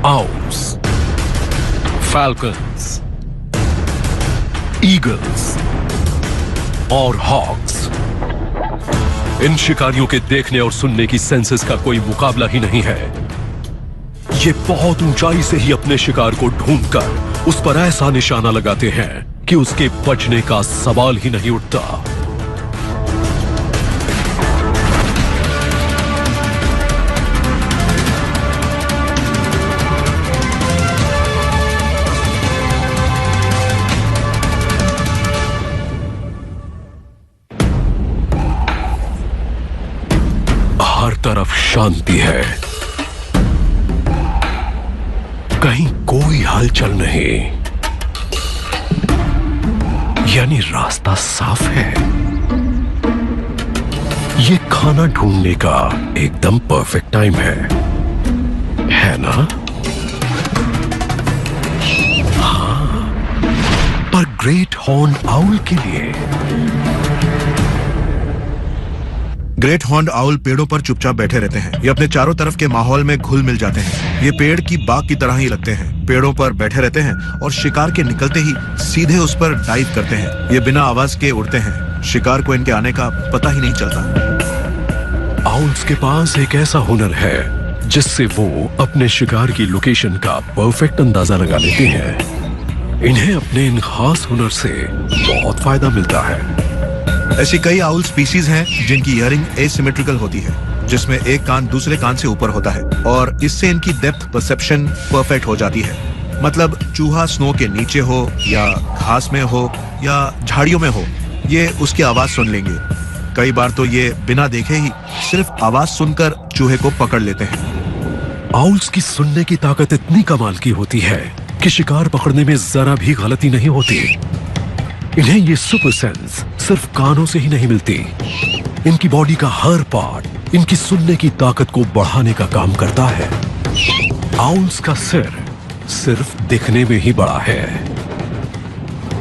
Owls, falcons, eagles और hawks, इन शिकारियों के देखने और सुनने की सेंसेस का कोई मुकाबला ही नहीं है। ये बहुत ऊंचाई से ही अपने शिकार को ढूंढकर उस पर ऐसा निशाना लगाते हैं कि उसके बचने का सवाल ही नहीं उठता। हर तरफ शांति है, कहीं कोई हलचल नहीं, यानी रास्ता साफ है। ये खाना ढूंढने का एकदम परफेक्ट टाइम है ना? हाँ, पर ग्रेट हॉर्न आउल के लिए। ग्रेट हॉर्न्ड आउल पेड़ों पर चुपचाप बैठे रहते हैं। ये अपने चारों तरफ के माहौल में घुल मिल जाते हैं। ये पेड़ की बाग की तरह ही लगते हैं। पेड़ों पर बैठे रहते हैं और शिकार के निकलते ही सीधे उस पर डाइव करते हैं। ये बिना आवाज के उड़ते हैं। शिकार को इनके आने का पता ही नहीं चलता। आउल्स के पास एक ऐसा हुनर है जिससे वो अपने शिकार की लोकेशन का परफेक्ट अंदाजा लगा लेते हैं। इन्हें अपने इन खास हुनर से बहुत फायदा मिलता है। ऐसी कई आउल स्पीसीज हैं जिनकी हियरिंग एसिमेट्रिकल होती है, जिसमें एक कान दूसरे कान से ऊपर होता है और इससे इनकी डेप्थ परसेप्शन परफेक्ट हो जाती है। मतलब चूहा स्नो के नीचे हो या घास में हो या झाड़ियों में हो, ये उसकी आवाज सुन लेंगे। कई बार तो ये बिना देखे ही सिर्फ आवाज सुनकर चूहे को पकड़ लेते हैं। आउल्स की सुनने की ताकत इतनी कमाल की होती है कि शिकार पकड़ने में जरा भी गलती नहीं होती। इन्हें ये सुपर सेंस सिर्फ कानों से ही नहीं मिलती। इनकी बॉडी का हर पार्ट इनकी सुनने की ताकत को बढ़ाने का काम करता है। आउल्स का सिर सिर्फ दिखने में ही बड़ा है।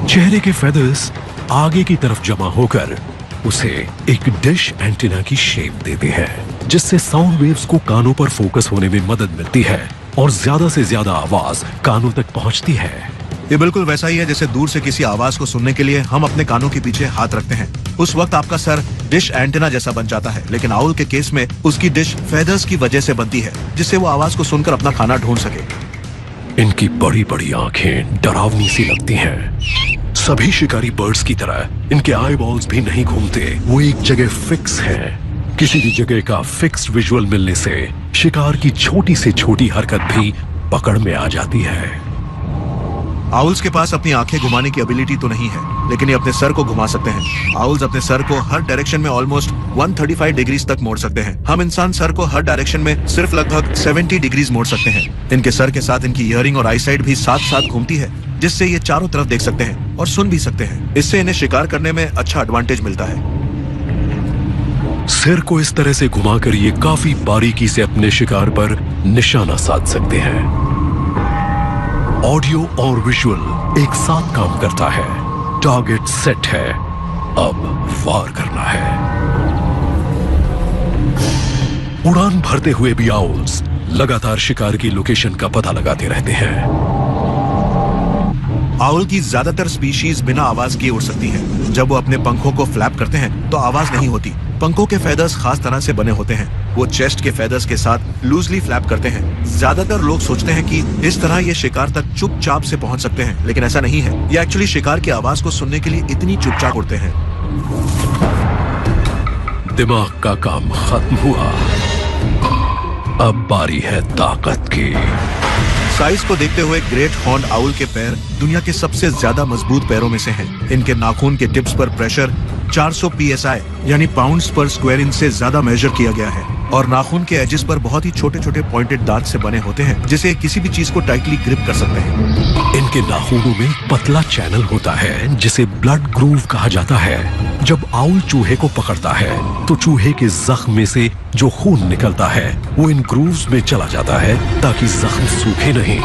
चेहरे के फेदर्स आगे की तरफ जमा होकर उसे एक डिश एंटीना की शेप देते हैं, जिससे साउंड वेव्स को कानों पर फोकस होने में मदद मिलती है और ज्यादा से ज्यादा आवाज कानों तक पहुंचती है। ये बिल्कुल वैसा ही है जैसे दूर से किसी आवाज को सुनने के लिए हम अपने कानों के पीछे हाथ रखते हैं। उस वक्त आपका सर डिश एंटीना जैसा बन जाता है, लेकिन आउल के केस में उसकी डिश फेदर्स की वजह से बनती है, जिससे वो आवाज को सुनकर अपना खाना ढूंढ सके। इनकी बड़ी बड़ी आंखें डरावनी सी लगती हैं। सभी शिकारी बर्ड्स की तरह इनके आई बॉल्स भी नहीं घूमते, वो एक जगह फिक्स हैं। किसी भी जगह का फिक्स्ड विजुअल मिलने से शिकार की छोटी से छोटी हरकत भी पकड़ में आ जाती है। आउल्स के पास अपनी आंखें घुमाने की एबिलिटी तो नहीं है, लेकिन ये अपने सर को घुमा सकते हैं। आउल्स अपने सर को हर डायरेक्शन में ऑलमोस्ट 135 डिग्रीज तक मोड़ सकते हैं। हम इंसान सर को हर डायरेक्शन में सिर्फ लगभग 70 डिग्रीज मोड़ सकते हैं। इनके सर के साथ इनकी हियरिंग और आईसाइट भी साथ साथ घूमती है, जिससे ये चारों तरफ देख सकते हैं और सुन भी सकते हैं। इससे इन्हें शिकार करने में अच्छा एडवांटेज मिलता है। सिर को इस तरह से घुमाकर ये काफी बारीकी से अपने शिकार पर निशाना साध सकते हैं। ऑडियो और विजुअल एक साथ काम करता है। टारगेट सेट है, अब वार करना है। उड़ान भरते हुए भी आउल्स लगातार शिकार की लोकेशन का पता लगाते रहते हैं। आउल की ज्यादातर स्पीशीज बिना आवाज किए उड़ सकती हैं। जब वो अपने पंखों को फ्लैप करते हैं तो आवाज नहीं होती। पंखों के फेदर्स खास तरह से बने होते हैं। वो चेस्ट के फेदर्स के साथ लूजली फ्लैप करते हैं। ज्यादातर लोग सोचते हैं कि इस तरह ये शिकार तक चुपचाप से पहुंच सकते हैं, लेकिन ऐसा नहीं है। ये एक्चुअली शिकार की आवाज को सुनने के लिए इतनी चुपचाप उड़ते हैं। दिमाग का काम खत्म हुआ, अब बारी है ताकत की। साइज को देखते हुए ग्रेट हॉर्न्ड आउल के पैर दुनिया के सबसे ज्यादा मजबूत पैरों में से हैं। इनके नाखून के टिप्स पर प्रेशर 400 psi यानी पाउंड्स पर स्क्वायर इंच से ज्यादा मेजर किया गया है और नाखून के एजेस पर बहुत ही छोटे छोटे पॉइंटेड दांत से बने होते हैं, जिसे किसी भी चीज को टाइटली ग्रिप कर सकते हैं। इनके नाखूनों में पतला चैनल होता है जिसे ब्लड ग्रूव कहा जाता है। जब आउल चूहे को पकड़ता है तो चूहे के जख्म में से जो खून निकलता है वो इन ग्रूव्स में चला जाता है ताकि जख्म सूखे नहीं।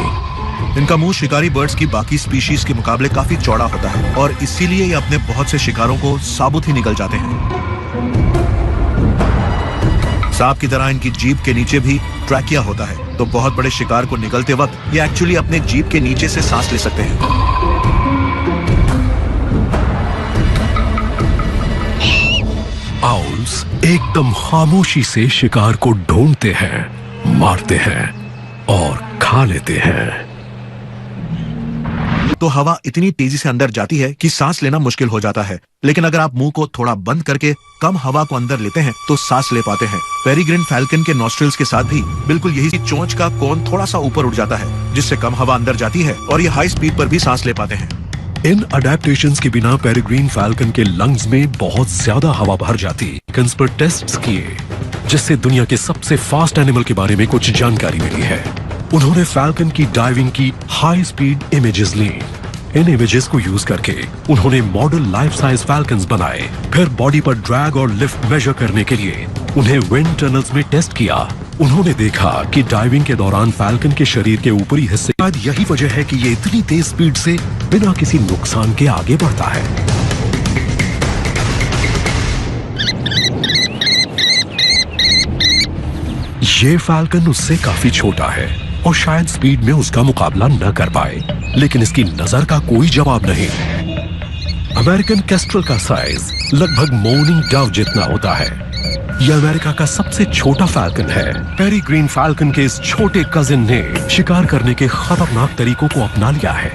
इनका मुंह शिकारी बर्ड्स की बाकी स्पीशीज के मुकाबले काफी चौड़ा होता है और इसीलिए ये अपने बहुत से शिकारों को साबुत ही निकल जाते हैं। सांप की तरह इनकी जीभ के नीचे भी ट्रैकिया होता है, तो बहुत बड़े शिकार को निगलते वक्त ये एक्चुअली अपने जीभ के नीचे से सांस ले सकते हैं। आउल्स एकदम खामोशी से शिकार को ढूंढते हैं, मारते हैं और खा लेते हैं। तो हवा इतनी तेजी से अंदर जाती है कि सांस लेना मुश्किल हो जाता है, लेकिन अगर आप मुंह को थोड़ा बंद करके कम हवा को अंदर लेते हैं तो सांस ले पाते हैं। पेरिग्रिन फैल्कन के नॉस्ट्रिल्स के साथ भी बिल्कुल यही चोंच का कोन थोड़ा सा ऊपर उठ जाता है, जिससे कम हवा अंदर जाती है और ये हाई स्पीड पर भी सांस ले पाते हैं। इन अडेप्टेशंस के बिना पेरिग्रीन फैल्कन के लंग्स में बहुत ज्यादा हवा भर जाती। कंस पर टेस्ट्स किए, जिससे दुनिया के सबसे फास्ट एनिमल के बारे में कुछ जानकारी मिली है। उन्होंने फैल्कन की डाइविंग की हाई स्पीड इमेजेस ली। इन इमेजेस को यूज करके उन्होंने मॉडल लाइफ साइज फैल्कन्स बनाए। फिर बॉडी पर ड्रैग और लिफ्ट मेजर करने के लिए उन्हें विंड टनल्स में टेस्ट किया। उन्होंने देखा कि डाइविंग के दौरान फैल्कन के शरीर के ऊपरी हिस्से, शायद यही वजह है कि ये इतनी तेज स्पीड से बिना किसी नुकसान के आगे बढ़ता है। ये फैल्कन उससे काफी छोटा है और शायद स्पीड में उसका मुकाबला न कर पाए, लेकिन इसकी नजर का कोई जवाब नहीं। अमेरिकन केस्ट्रल का साइज लगभग मॉर्निंग डव जितना होता है। यह अमेरिका का सबसे छोटा फैल्कन है। पेरिग्रीन फैल्कन के इस छोटे कजिन ने शिकार करने के खतरनाक तरीकों को अपना लिया है।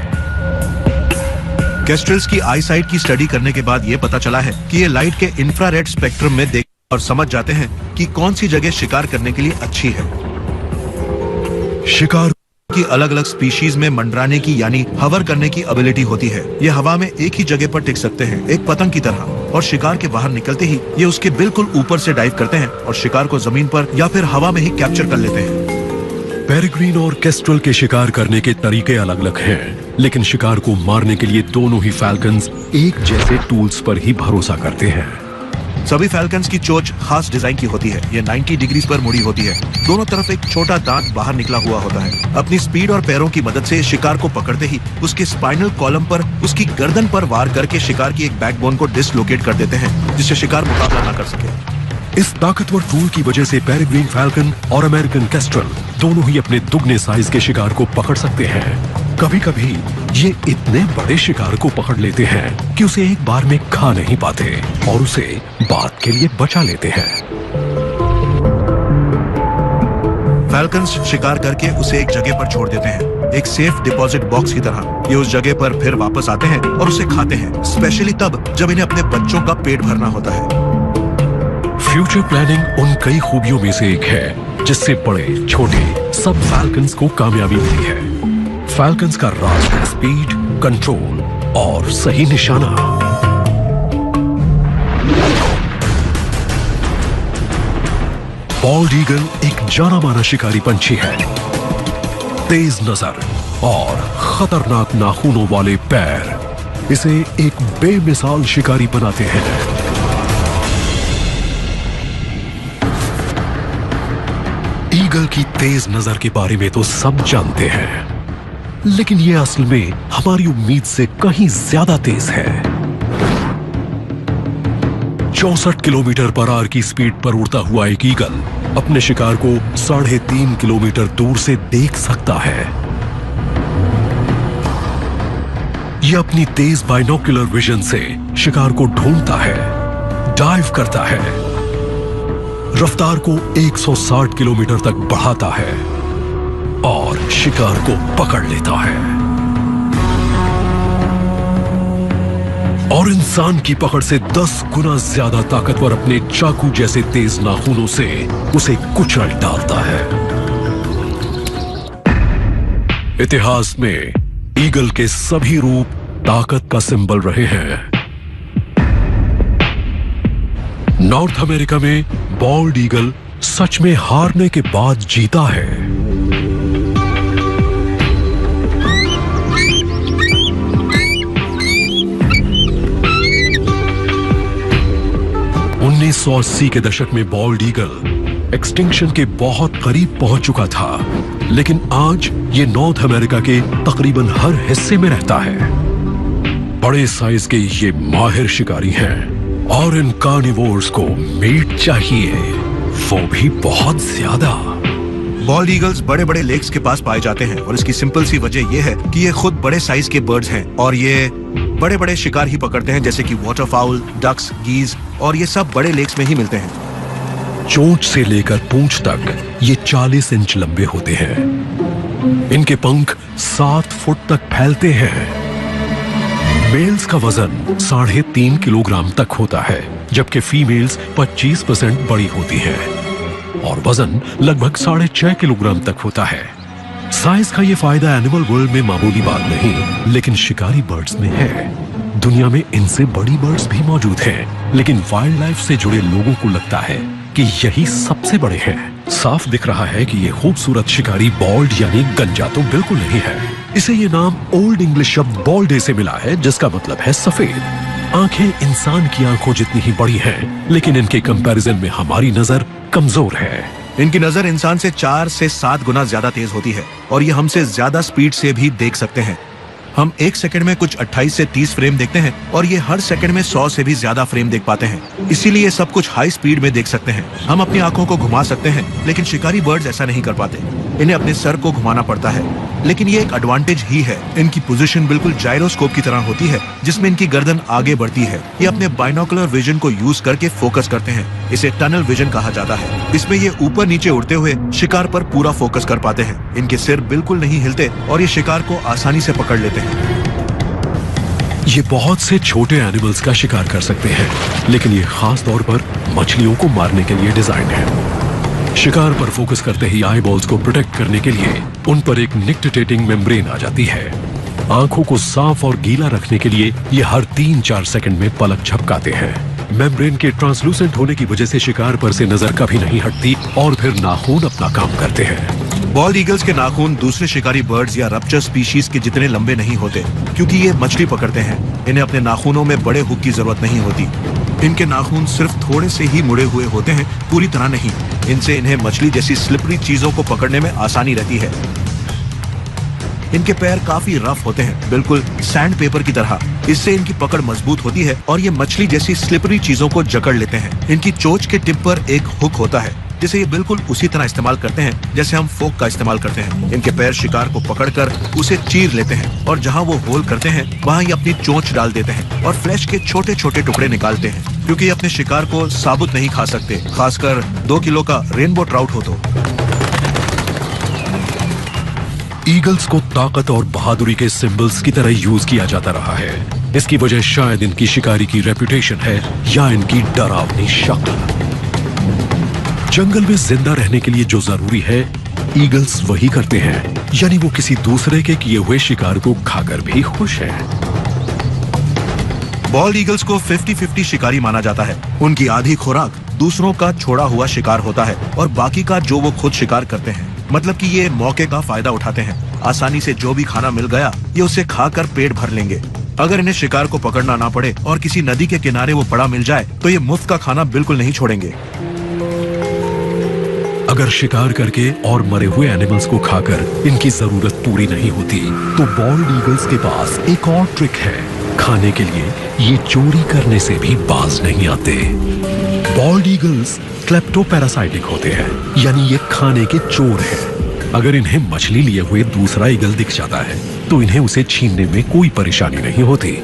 केस्ट्रल्स की आई साइट की स्टडी करने के बाद यह पता चला है कि ये लाइट के इंफ्रारेड स्पेक्ट्रम में देख और समझ जाते हैं कि कौन सी जगह शिकार करने के लिए अच्छी है। शिकार की अलग अलग स्पीशीज में मंडराने की यानी हवर करने की एबिलिटी होती है। ये हवा में एक ही जगह पर टिक सकते हैं, एक पतंग की तरह, और शिकार के बाहर निकलते ही ये उसके बिल्कुल ऊपर से डाइव करते हैं और शिकार को जमीन पर या फिर हवा में ही कैप्चर कर लेते हैं। पेरिग्रीन और केस्ट्रल के शिकार करने के तरीके अलग अलग हैं, लेकिन शिकार को मारने के लिए दोनों ही फैल्कन्स एक जैसे टूल्स पर ही भरोसा करते हैं। सभी फैल्कन्स की चोंच खास डिजाइन की होती है। ये 90 डिग्रीज पर मुड़ी होती है। दोनों तरफ एक छोटा दांत बाहर निकला हुआ होता है। अपनी स्पीड और पैरों की मदद से शिकार को पकड़ते ही उसके स्पाइनल कॉलम पर उसकी गर्दन पर वार करके शिकार की एक बैकबोन को डिसलोकेट कर देते हैं, जिससे शिकार मुकाबला न कर सके। इस ताकतवर टूल की वजह से पेरिग्रीन फैल्कन और अमेरिकन केस्ट्रल दोनों ही अपने दुगने साइज के शिकार को पकड़ सकते हैं। कभी कभी ये इतने बड़े शिकार को पकड़ लेते हैं कि उसे एक बार में खा नहीं पाते और उसे बाद के लिए बचा लेते हैं। फैल्कन्स शिकार करके उसे एक जगह पर छोड़ देते हैं, एक सेफ डिपॉजिट बॉक्स की तरह। ये उस जगह पर फिर वापस आते हैं और उसे खाते हैं, स्पेशली तब जब इन्हें अपने बच्चों का पेट भरना होता है। फ्यूचर प्लानिंग उन कई खूबियों में से एक है जिससे बड़े छोटे सब फैल्कन्स को कामयाबी मिली है। फैल्कन्स का राज है स्पीड, कंट्रोल और सही निशाना। बॉल्ड ईगल एक जाना माना शिकारी पंछी है। तेज नजर और खतरनाक नाखूनों वाले पैर इसे एक बेमिसाल शिकारी बनाते हैं। ईगल की तेज नजर के बारे में तो सब जानते हैं, लेकिन ये असल में हमारी उम्मीद से कहीं ज्यादा तेज है। 64 किलोमीटर पर आवर की स्पीड पर उड़ता हुआ एक ईगल अपने शिकार को 3.5 किलोमीटर दूर से देख सकता है। यह अपनी तेज बाइनोक्यूलर विजन से शिकार को ढूंढता है, डाइव करता है, रफ्तार को 160 किलोमीटर तक बढ़ाता है और शिकार को पकड़ लेता है। और इंसान की पकड़ से 10 गुना ज्यादा ताकतवर अपने चाकू जैसे तेज नाखूनों से उसे कुचल डालता है। इतिहास में ईगल के सभी रूप ताकत का सिंबल रहे हैं। नॉर्थ अमेरिका में बॉल्ड ईगल सच में हारने के बाद जीता है। 1980 के दशक में बॉल्ड ईगल एक्सटिंक्शन के बहुत करीब पहुंच चुका था, लेकिन आज ये नॉर्थ अमेरिका के तकरीबन हर हिस्से में रहता है। बड़े साइज के ये माहिर शिकारी हैं और इन कार्निवोर्स को मीट चाहिए। वो भी बहुत ज्यादा। बॉल्ड ईगल्स बड़े बड़े लेक्स के पास पाए जाते हैं और इसकी सिंपल सी वजह यह है कि ये खुद बड़े साइज के बर्ड्स हैं और ये बड़े बड़े शिकार ही पकड़ते हैं, जैसे कि वाटरफाउल, डक्स, गीज, और ये सब बड़े लेक्स में ही मिलते हैं। चोंच से लेकर पूंछ तक ये 40 इंच लंबे होते हैं। इनके पंख 7 फुट तक फैलते हैं। मेल्स का वजन 3.5 किलोग्राम तक होता है, जबकि फीमेल्स 25% बड़ी होती हैं और वजन लगभग 6.5 किलोग्राम तक होता है। साइज का ये फायदा एनिमल वर्ल्ड में मामूली बात नहीं, लेकिन शिकारी बर्ड्स में है। दुनिया में इनसे बड़ी बर्ड्स भी मौजूद हैं, लेकिन वाइल्ड लाइफ से जुड़े लोगों को लगता है कि यही सबसे बड़े हैं। साफ दिख रहा है कि ये खूबसूरत शिकारी बॉल्ड यानी गंजा तो बिल्कुल नहीं है। इसे ये नाम ओल्ड इंग्लिश शब्द बॉल्डे से मिला है, जिसका मतलब है सफेद। आंखें इंसान की आंखों जितनी ही बड़ी हैं, लेकिन इनके कंपैरिजन में हमारी नजर कमजोर है। इनकी नजर इंसान से 4 से 7 गुना ज्यादा तेज होती है और ये हमसे ज्यादा स्पीड से भी देख सकते हैं। हम 1 सेकंड में कुछ 28 से 30 फ्रेम देखते हैं और ये हर सेकंड में 100 से भी ज्यादा फ्रेम देख पाते हैं। इसीलिए सब कुछ हाई स्पीड में देख सकते हैं। हम अपनी आंखों को घुमा सकते हैं, लेकिन शिकारी बर्ड्स ऐसा नहीं कर पाते। इन्हें अपने सर को घुमाना पड़ता है, लेकिन ये एक एडवांटेज ही है। इनकी पोजीशन बिल्कुल जायरोस्कोप की तरह होती है, जिसमें इनकी गर्दन आगे बढ़ती है। ये अपने बाइनोकुलर विजन को यूज करके फोकस करते हैं। इसे टनल विजन कहा जाता है। इसमें ये ऊपर नीचे उड़ते हुए शिकार पर पूरा फोकस कर पाते हैं। इनके सिर बिल्कुल नहीं हिलते और ये शिकार को आसानी से पकड़ लेते हैं। ये बहुत से छोटे एनिमल्स का शिकार कर सकते हैं, लेकिन ये खास तौर पर मछलियों को मारने के लिए डिजाइन है। शिकार पर फोकस करते ही आई बॉल्स को प्रोटेक्ट करने के लिए उन पर एक निक्टेटिंग मेम्ब्रेन आ जाती है। आंखों को साफ और गीला रखने के लिए ये हर 3-4 सेकंड में पलक झपकाते हैं। मेम्ब्रेन के ट्रांसलूसेंट होने की वजह से शिकार पर से नजर कभी नहीं हटती और फिर नाखून अपना काम करते हैं। बॉल्ड ईगल्स के नाखून दूसरे शिकारी बर्ड्स या रप्चर स्पीशीज के जितने लंबे नहीं होते, क्योंकि ये मछली पकड़ते हैं। इन्हें अपने नाखूनों में बड़े हुक की जरूरत नहीं होती। इनके नाखून सिर्फ थोड़े से ही मुड़े हुए होते हैं, पूरी तरह नहीं। इनसे इन्हें मछली जैसी स्लिपरी चीजों को पकड़ने में आसानी रहती है। इनके पैर काफी रफ होते हैं, बिल्कुल सैंड पेपर की तरह। इससे इनकी पकड़ मजबूत होती है और ये मछली जैसी स्लिपरी चीजों को जकड़ लेते हैं। इनकी चोंच के टिप पर एक हुक होता है, जिसे ये बिल्कुल उसी तरह इस्तेमाल करते हैं जैसे हम फोक का इस्तेमाल करते हैं। इनके पैर शिकार को पकड़कर उसे चीर लेते हैं और जहां वो होल करते हैं वहां ये अपनी चोंच डाल देते हैं और फ्लैश के छोटे छोटे टुकड़े निकालते हैं, क्योंकि ये अपने शिकार को साबुत नहीं खा सकते, खासकर 2 किलो का रेनबो ट्राउट हो तो। ईगल्स को ताकत और बहादुरी के सिंबल्स की तरह यूज किया जाता रहा है। इसकी वजह शायद इनकी शिकारी की रेपुटेशन है या इनकी डरावनी शक्ल। जंगल में जिंदा रहने के लिए जो जरूरी है, ईगल्स वही करते हैं, यानी वो किसी दूसरे के किए हुए शिकार को खाकर भी खुश हैं। बॉल्ड ईगल्स को 50-50 शिकारी माना जाता है। उनकी आधी खुराक दूसरों का छोड़ा हुआ शिकार होता है और बाकी का जो वो खुद शिकार करते हैं। मतलब कि ये मौके का फायदा उठाते हैं। आसानी से जो भी खाना मिल गया ये उसे खाकर पेट भर लेंगे। अगर इन्हें शिकार को पकड़ना ना पड़े और किसी नदी के किनारे वो पड़ा मिल जाए तो ये मुफ्त का खाना बिल्कुल नहीं छोड़ेंगे। अगर शिकार करके और मरे हुए एनिमल्स को खाकर इनकी जरूरत पूरी नहीं होती, तो बॉल्ड ईगल्स के पास एक और ट्रिक है। खाने के लिए ये चोरी करने से भी बाज नहीं आते। बॉल्ड ईगल्स क्लेप्टोपैरासाइटिक होते हैं, यानी ये खाने के चोर हैं। अगर इन्हें मछली लिए हुए दूसरा ईगल दिख जाता है तो इन्हें उसे छीनने में कोई परेशानी नहीं होती।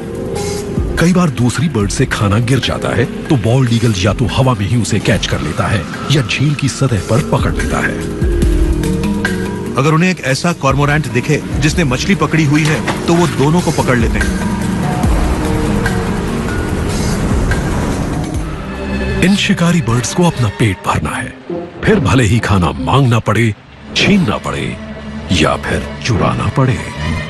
कई बार दूसरी बर्ड से खाना गिर जाता है तो बॉल्ड ईगल या तो हवा में ही उसे कैच कर लेता है या झील की सतह पर पकड़ लेता है। अगर उन्हें एक ऐसा कॉर्मोरेंट दिखे जिसने मछली पकड़ी हुई है तो वो दोनों को पकड़ लेते हैं। इन शिकारी बर्ड्स को अपना पेट भरना है, फिर भले ही खाना मांगना पड़े, छीनना पड़े या फिर चुराना पड़े।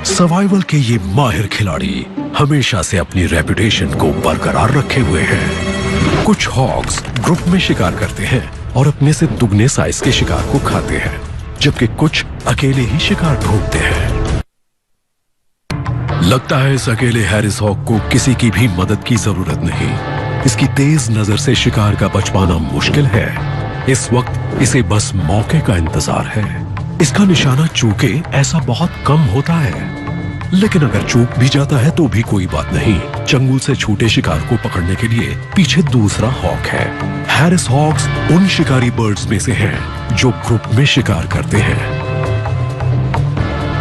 सर्वाइवल के ये माहिर खिलाड़ी हमेशा से अपनी रेपुटेशन को बरकरार रखे हुए हैं। कुछ हॉग्स ग्रुप में शिकार करते हैं और अपने से दुगने साइज के शिकार को खाते हैं, जबकि कुछ अकेले ही शिकार ढूंढते हैं। लगता है इस अकेले हैरिस हॉग को किसी की भी मदद की जरूरत नहीं। इसकी तेज नजर से शिकार का बच पाना मुश्किल है। इस वक्त इसे बस मौके का इंतजार है। इसका निशाना चूके ऐसा बहुत कम होता है। लेकिन अगर चूक भी जाता है तो भी कोई बात नहीं। चंगुल से छूटे शिकार को पकड़ने के लिए पीछे दूसरा हॉक है। हैरिस हॉक्स उन शिकारी बर्ड्स में से हैं जो ग्रुप में शिकार करते हैं।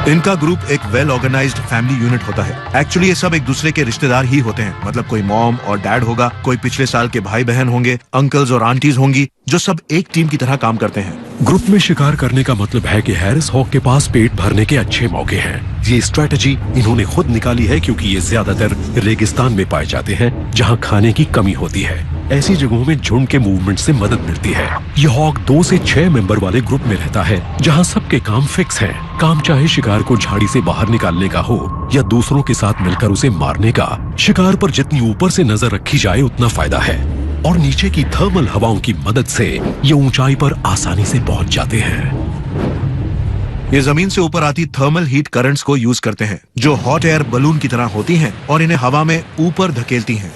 इनका ग्रुप एक वेल ऑर्गेनाइज्ड फैमिली यूनिट होता है। एक्चुअली ये सब एक दूसरे के रिश्तेदार ही होते हैं। मतलब कोई मॉम और डैड होगा, कोई पिछले साल के भाई बहन होंगे, अंकल्स और आंटीज होंगी, जो सब एक टीम की तरह काम करते हैं। ग्रुप में शिकार करने का मतलब है कि हैरिस हॉक के पास पेट भरने के अच्छे मौके हैं। ये स्ट्रेटजी इन्होंने खुद निकाली है क्योंकि ये ज्यादातर रेगिस्तान में पाए जाते हैं जहाँ खाने की कमी होती है। ऐसी जगहों में झुंड के मूवमेंट से मदद मिलती है। ये हॉक 2 से 6 मेंबर वाले ग्रुप में रहता है जहाँ सबके काम फिक्स हैं। काम चाहे शिकार को झाड़ी से बाहर निकालने का हो या दूसरों के साथ मिलकर उसे मारने का। शिकार पर जितनी ऊपर से नजर रखी जाए उतना फायदा है और नीचे की थर्मल हवाओं की मदद से ये ऊंचाई पर आसानी से पहुंच जाते हैं। ये जमीन से ऊपर आती थर्मल हीट करंट्स को यूज करते हैं जो हॉट एयर बलून की तरह होती हैं और इन्हें हवा में ऊपर धकेलती हैं।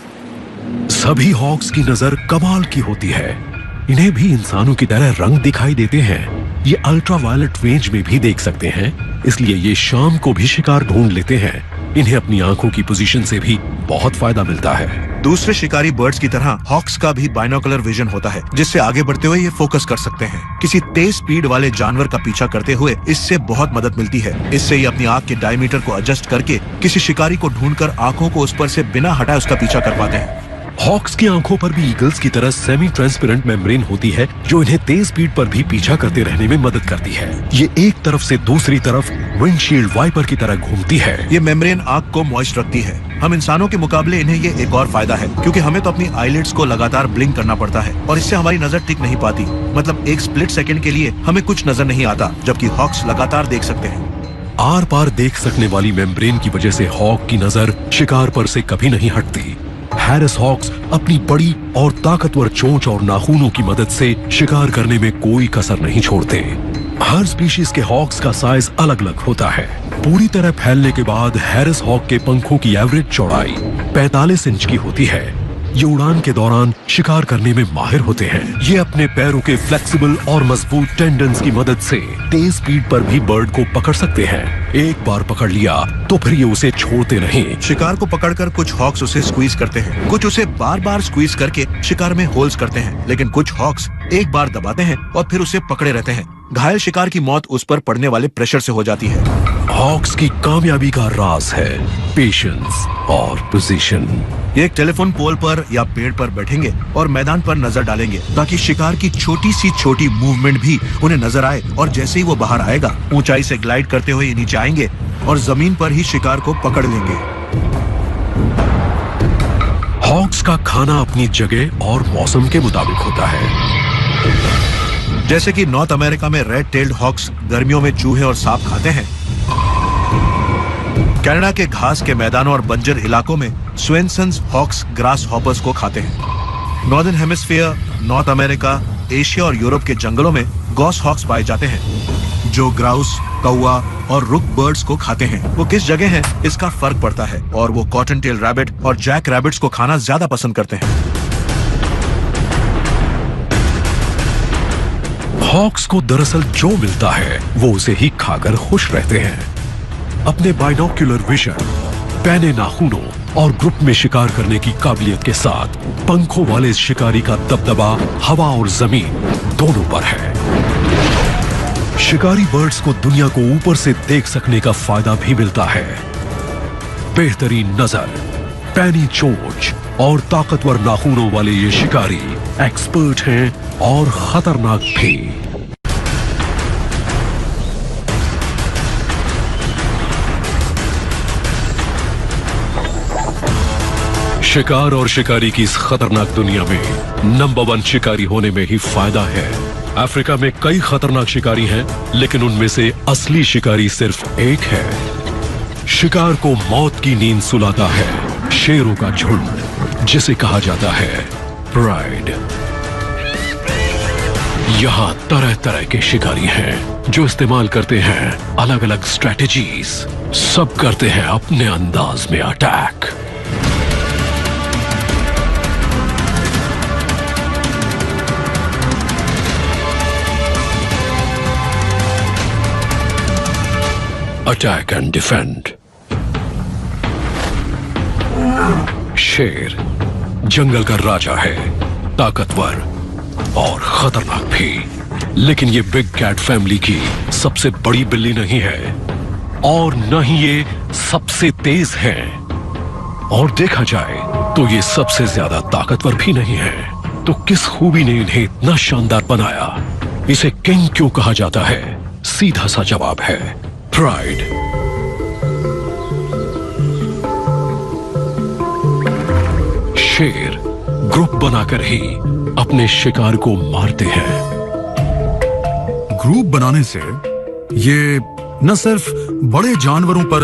सभी हॉक्स की नजर कमाल की होती है। इन्हें भी इंसानों की तरह रंग दिखाई देते हैं। ये अल्ट्रावायलेट रेंज में भी देख सकते हैं, इसलिए ये शाम को भी शिकार ढूंढ लेते हैं। इन्हें अपनी आंखों की पोजीशन से भी बहुत फायदा मिलता है। दूसरे शिकारी बर्ड्स की तरह हॉक्स का भी बाइनोकुलर विजन होता है, जिससे आगे बढ़ते हुए ये फोकस कर सकते हैं। किसी तेज स्पीड वाले जानवर का पीछा करते हुए इससे बहुत मदद मिलती है। इससे ये अपनी आंख के डायमीटर को एडजस्ट करके किसी शिकारी को ढूंढकर आंखों को उस पर से बिना हटाए उसका पीछा कर पाते हैं। हॉक्स की आंखों पर भी ईगल्स की तरह सेमी ट्रांसपेरेंट मेम्ब्रेन होती है जो इन्हें तेज स्पीड पर भी पीछा करते रहने में मदद करती है। ये एक तरफ से दूसरी तरफ विंडशील्ड वाइपर की तरह घूमती है। ये मेम्ब्रेन आंख को मॉइस्ट रखती है। हम इंसानों के मुकाबले इन्हें ये एक और फायदा है क्योंकि हमें तो अपनी आईलिड्स को लगातार ब्लिंक करना पड़ता है और इससे हमारी नजर टिक नहीं पाती। मतलब एक स्प्लिट सेकंड के लिए हमें कुछ नजर नहीं आता, जबकि हॉक्स लगातार देख सकते हैं। आर पार देख सकने वाली मेम्ब्रेन की वजह से हॉक की नजर शिकार पर से कभी नहीं हटती। हैरिस हॉक्स अपनी बड़ी और ताकतवर चोंच और नाखूनों की मदद से शिकार करने में कोई कसर नहीं छोड़ते। हर स्पीशीज के हॉक्स का साइज अलग अलग होता है। पूरी तरह फैलने के बाद हैरिस हॉक के पंखों की एवरेज चौड़ाई 45 इंच की होती है। ये उड़ान के दौरान शिकार करने में माहिर होते हैं। ये अपने पैरों के फ्लेक्सिबल और मजबूत टेंडन्स की मदद से तेज स्पीड पर भी बर्ड को पकड़ सकते हैं। एक बार पकड़ लिया तो फिर ये उसे छोड़ते नहीं। शिकार को पकड़कर कुछ हॉक्स उसे स्क्वीज करते हैं, कुछ उसे बार बार स्क्वीज करके शिकार में होल्स करते हैं, लेकिन कुछ हॉक्स एक बार दबाते हैं और फिर उसे पकड़े रहते हैं। घायल शिकार की मौत उस पर पड़ने वाले प्रेशर से हो जाती है। हॉक्स की कामयाबी का राज है पेशेंस और पोजीशन। ये एक टेलीफोन पोल पर या पेड़ पर बैठेंगे और मैदान पर नजर डालेंगे ताकि शिकार की छोटी सी छोटी मूवमेंट भी उन्हें नजर आए और जैसे ही वो बाहर आएगा ऊंचाई से ग्लाइड करते हुए नीचे आएंगे और जमीन पर ही शिकार को पकड़ लेंगे। हॉक्स का खाना अपनी जगह और मौसम के मुताबिक होता है। जैसे कि नॉर्थ अमेरिका में रेड टेल्ड हॉक्स गर्मियों में चूहे और सांप खाते हैं। कनाडा के घास के मैदानों और बंजर इलाकों में स्वेनसन्स हॉक्स ग्रास हॉपर्स को खाते हैं। Northern hemisphere, north America, Asia और यूरोप के जंगलों में गॉस हॉक्स पाए जाते हैं जो ग्राउस, कौवा और रुक बर्ड्स को खाते हैं। वो किस जगह हैं इसका फर्क पड़ता है और वो कॉटन टेल रैबिट और जैक रैबिट्स को खाना ज्यादा पसंद करते हैं। हॉक्स को दरअसल जो मिलता है वो उसे ही खाकर खुश रहते हैं। अपने बाइनोक्यूलर विजन, पैने नाखूनों और ग्रुप में शिकार करने की काबिलियत के साथ पंखों वाले इस शिकारी का दबदबा हवा और जमीन दोनों पर है। शिकारी बर्ड्स को दुनिया को ऊपर से देख सकने का फायदा भी मिलता है। बेहतरीन नजर, पैनी चोंच और ताकतवर नाखूनों वाले ये शिकारी एक्सपर्ट हैं और खतरनाक भी। शिकार और शिकारी की इस खतरनाक दुनिया में नंबर 1 शिकारी होने में ही फायदा है। अफ्रीका में कई खतरनाक शिकारी हैं, लेकिन उनमें से असली शिकारी सिर्फ एक है। शिकार को मौत की नींद सुलाता है शेरों का झुंड, जिसे कहा जाता है प्राइड। यहाँ तरह तरह के शिकारी हैं जो इस्तेमाल करते हैं अलग अलग स्ट्रेटेजीज। सब करते हैं अपने अंदाज में अटैक। Attack and defend. शेर जंगल का राजा है, ताकतवर और खतरनाक भी। लेकिन ये बिग कैट फैमिली की सबसे बड़ी बिल्ली नहीं है और न ही ये सबसे तेज है, और देखा जाए तो ये सबसे ज्यादा ताकतवर भी नहीं है। तो किस खूबी ने इन्हें इतना शानदार बनाया? इसे किंग क्यों कहा जाता है? सीधा सा जवाब है प्राइड। शेर ग्रुप बनाकर ही अपने शिकार को मारते हैं। ग्रुप बनाने से ये न सिर्फ बड़े जानवरों पर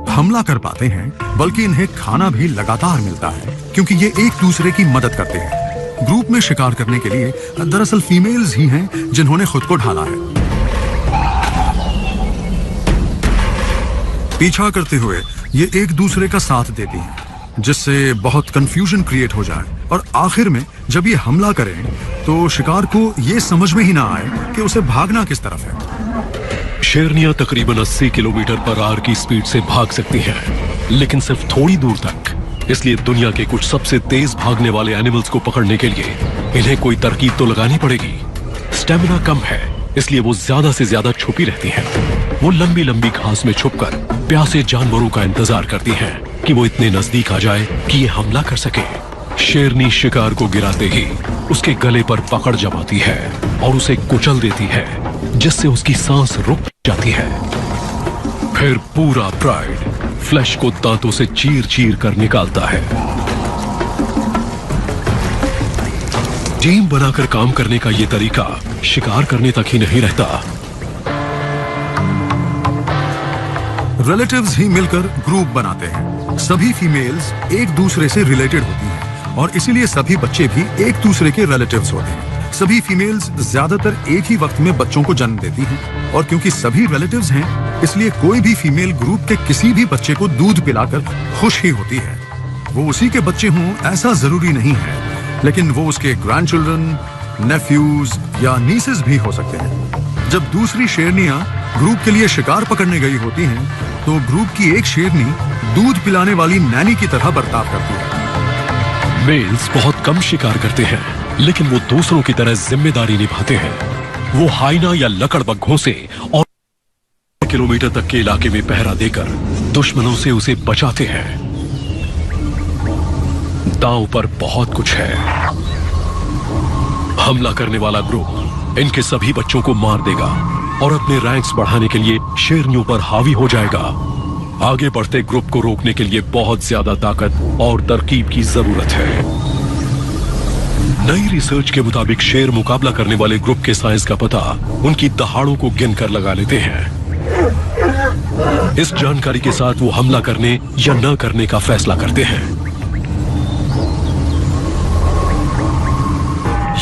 हमला कर पाते हैं, बल्कि इन्हें खाना भी लगातार मिलता है, क्योंकि ये एक दूसरे की मदद करते हैं। ग्रुप में शिकार करने के लिए दरअसल फीमेल्स ही हैं जिन्होंने खुद को ढाला है। पीछा करते हुए ये एक दूसरे का साथ देती हैं, जिससे बहुत कंफ्यूजन क्रिएट हो जाए और आखिर में जब ये हमला करें तो शिकार को ये समझ में ही ना आए कि उसे भागना किस तरफ है। शेरनियां तकरीबन 80 किलोमीटर पर आवर की स्पीड से भाग सकती हैं, लेकिन सिर्फ थोड़ी दूर तक। इसलिए दुनिया के कुछ सबसे तेज भागने वाले एनिमल्स को पकड़ने के लिए इन्हें कोई तरकीब तो लगानी पड़ेगी। स्टेमिना कम है, इसलिए वो ज्यादा से ज्यादा छुपी रहती हैं। वो लंबी लंबी घास में छुपकर प्यासे जानवरों का इंतजार करती हैं कि वो इतने नजदीक आ जाए कि ये हमला कर सके। शेरनी शिकार को गिराते ही उसके गले पर पकड़ जमाती है और उसे कुचल देती है, जिससे उसकी सांस रुक जाती है। फिर पूरा प्राइड फ्लैश को दांतों से चीर चीर कर निकालता है। टीम बनाकर काम करने का यह तरीका शिकार करने तक ही नहीं रहता। रिलेटिव्स ही मिलकर ग्रुप बनाते हैं। सभी फीमेल्स एक दूसरे से रिलेटेड होती हैं और इसीलिए सभी बच्चे भी एक दूसरे के रिलेटिव्स होते हैं। सभी फीमेल्स ज्यादातर एक ही वक्त में बच्चों को जन्म देती हैं और क्योंकि सभी रिलेटिव्स हैं, इसलिए कोई भी फीमेल ग्रुप के किसी भी बच्चे को दूध पिलाकर खुश ही होती है। वो उसी के बच्चे हों ऐसा जरूरी नहीं है, लेकिन वो उसके ग्रैंडचिल्ड्रन, नेफ्यूज या नीसेस भी हो सकते हैं। जब दूसरी शेरनियां ग्रुप के लिए शिकार पकड़ने गई होती हैं, तो ग्रुप की एक शेरनी दूध पिलाने वाली नैनी की तरह बर्ताव करती है। मेल्स बहुत कम शिकार करते हैं, लेकिन वो दूसरों की तरह जिम्मेदारी निभाते हैं। वो हाइना या लकड़बग्घों से और किलोमीटर तक के इलाके में पहरा देकर दुश्मनों से उसे बचाते हैं। दांव पर बहुत कुछ है। हमला करने वाला ग्रुप इनके सभी बच्चों को मार देगा और अपने रैंक्स बढ़ाने के लिए शेरनियों पर हावी हो जाएगा। आगे बढ़ते ग्रुप को रोकने के लिए बहुत ज्यादा ताकत और तरकीब की जरूरत है। नई रिसर्च के मुताबिक शेर मुकाबला करने वाले ग्रुप के साइज का पता उनकी दहाड़ों को गिनकर लगा लेते हैं। इस जानकारी के साथ वो हमला करने या न करने का फैसला करते हैं।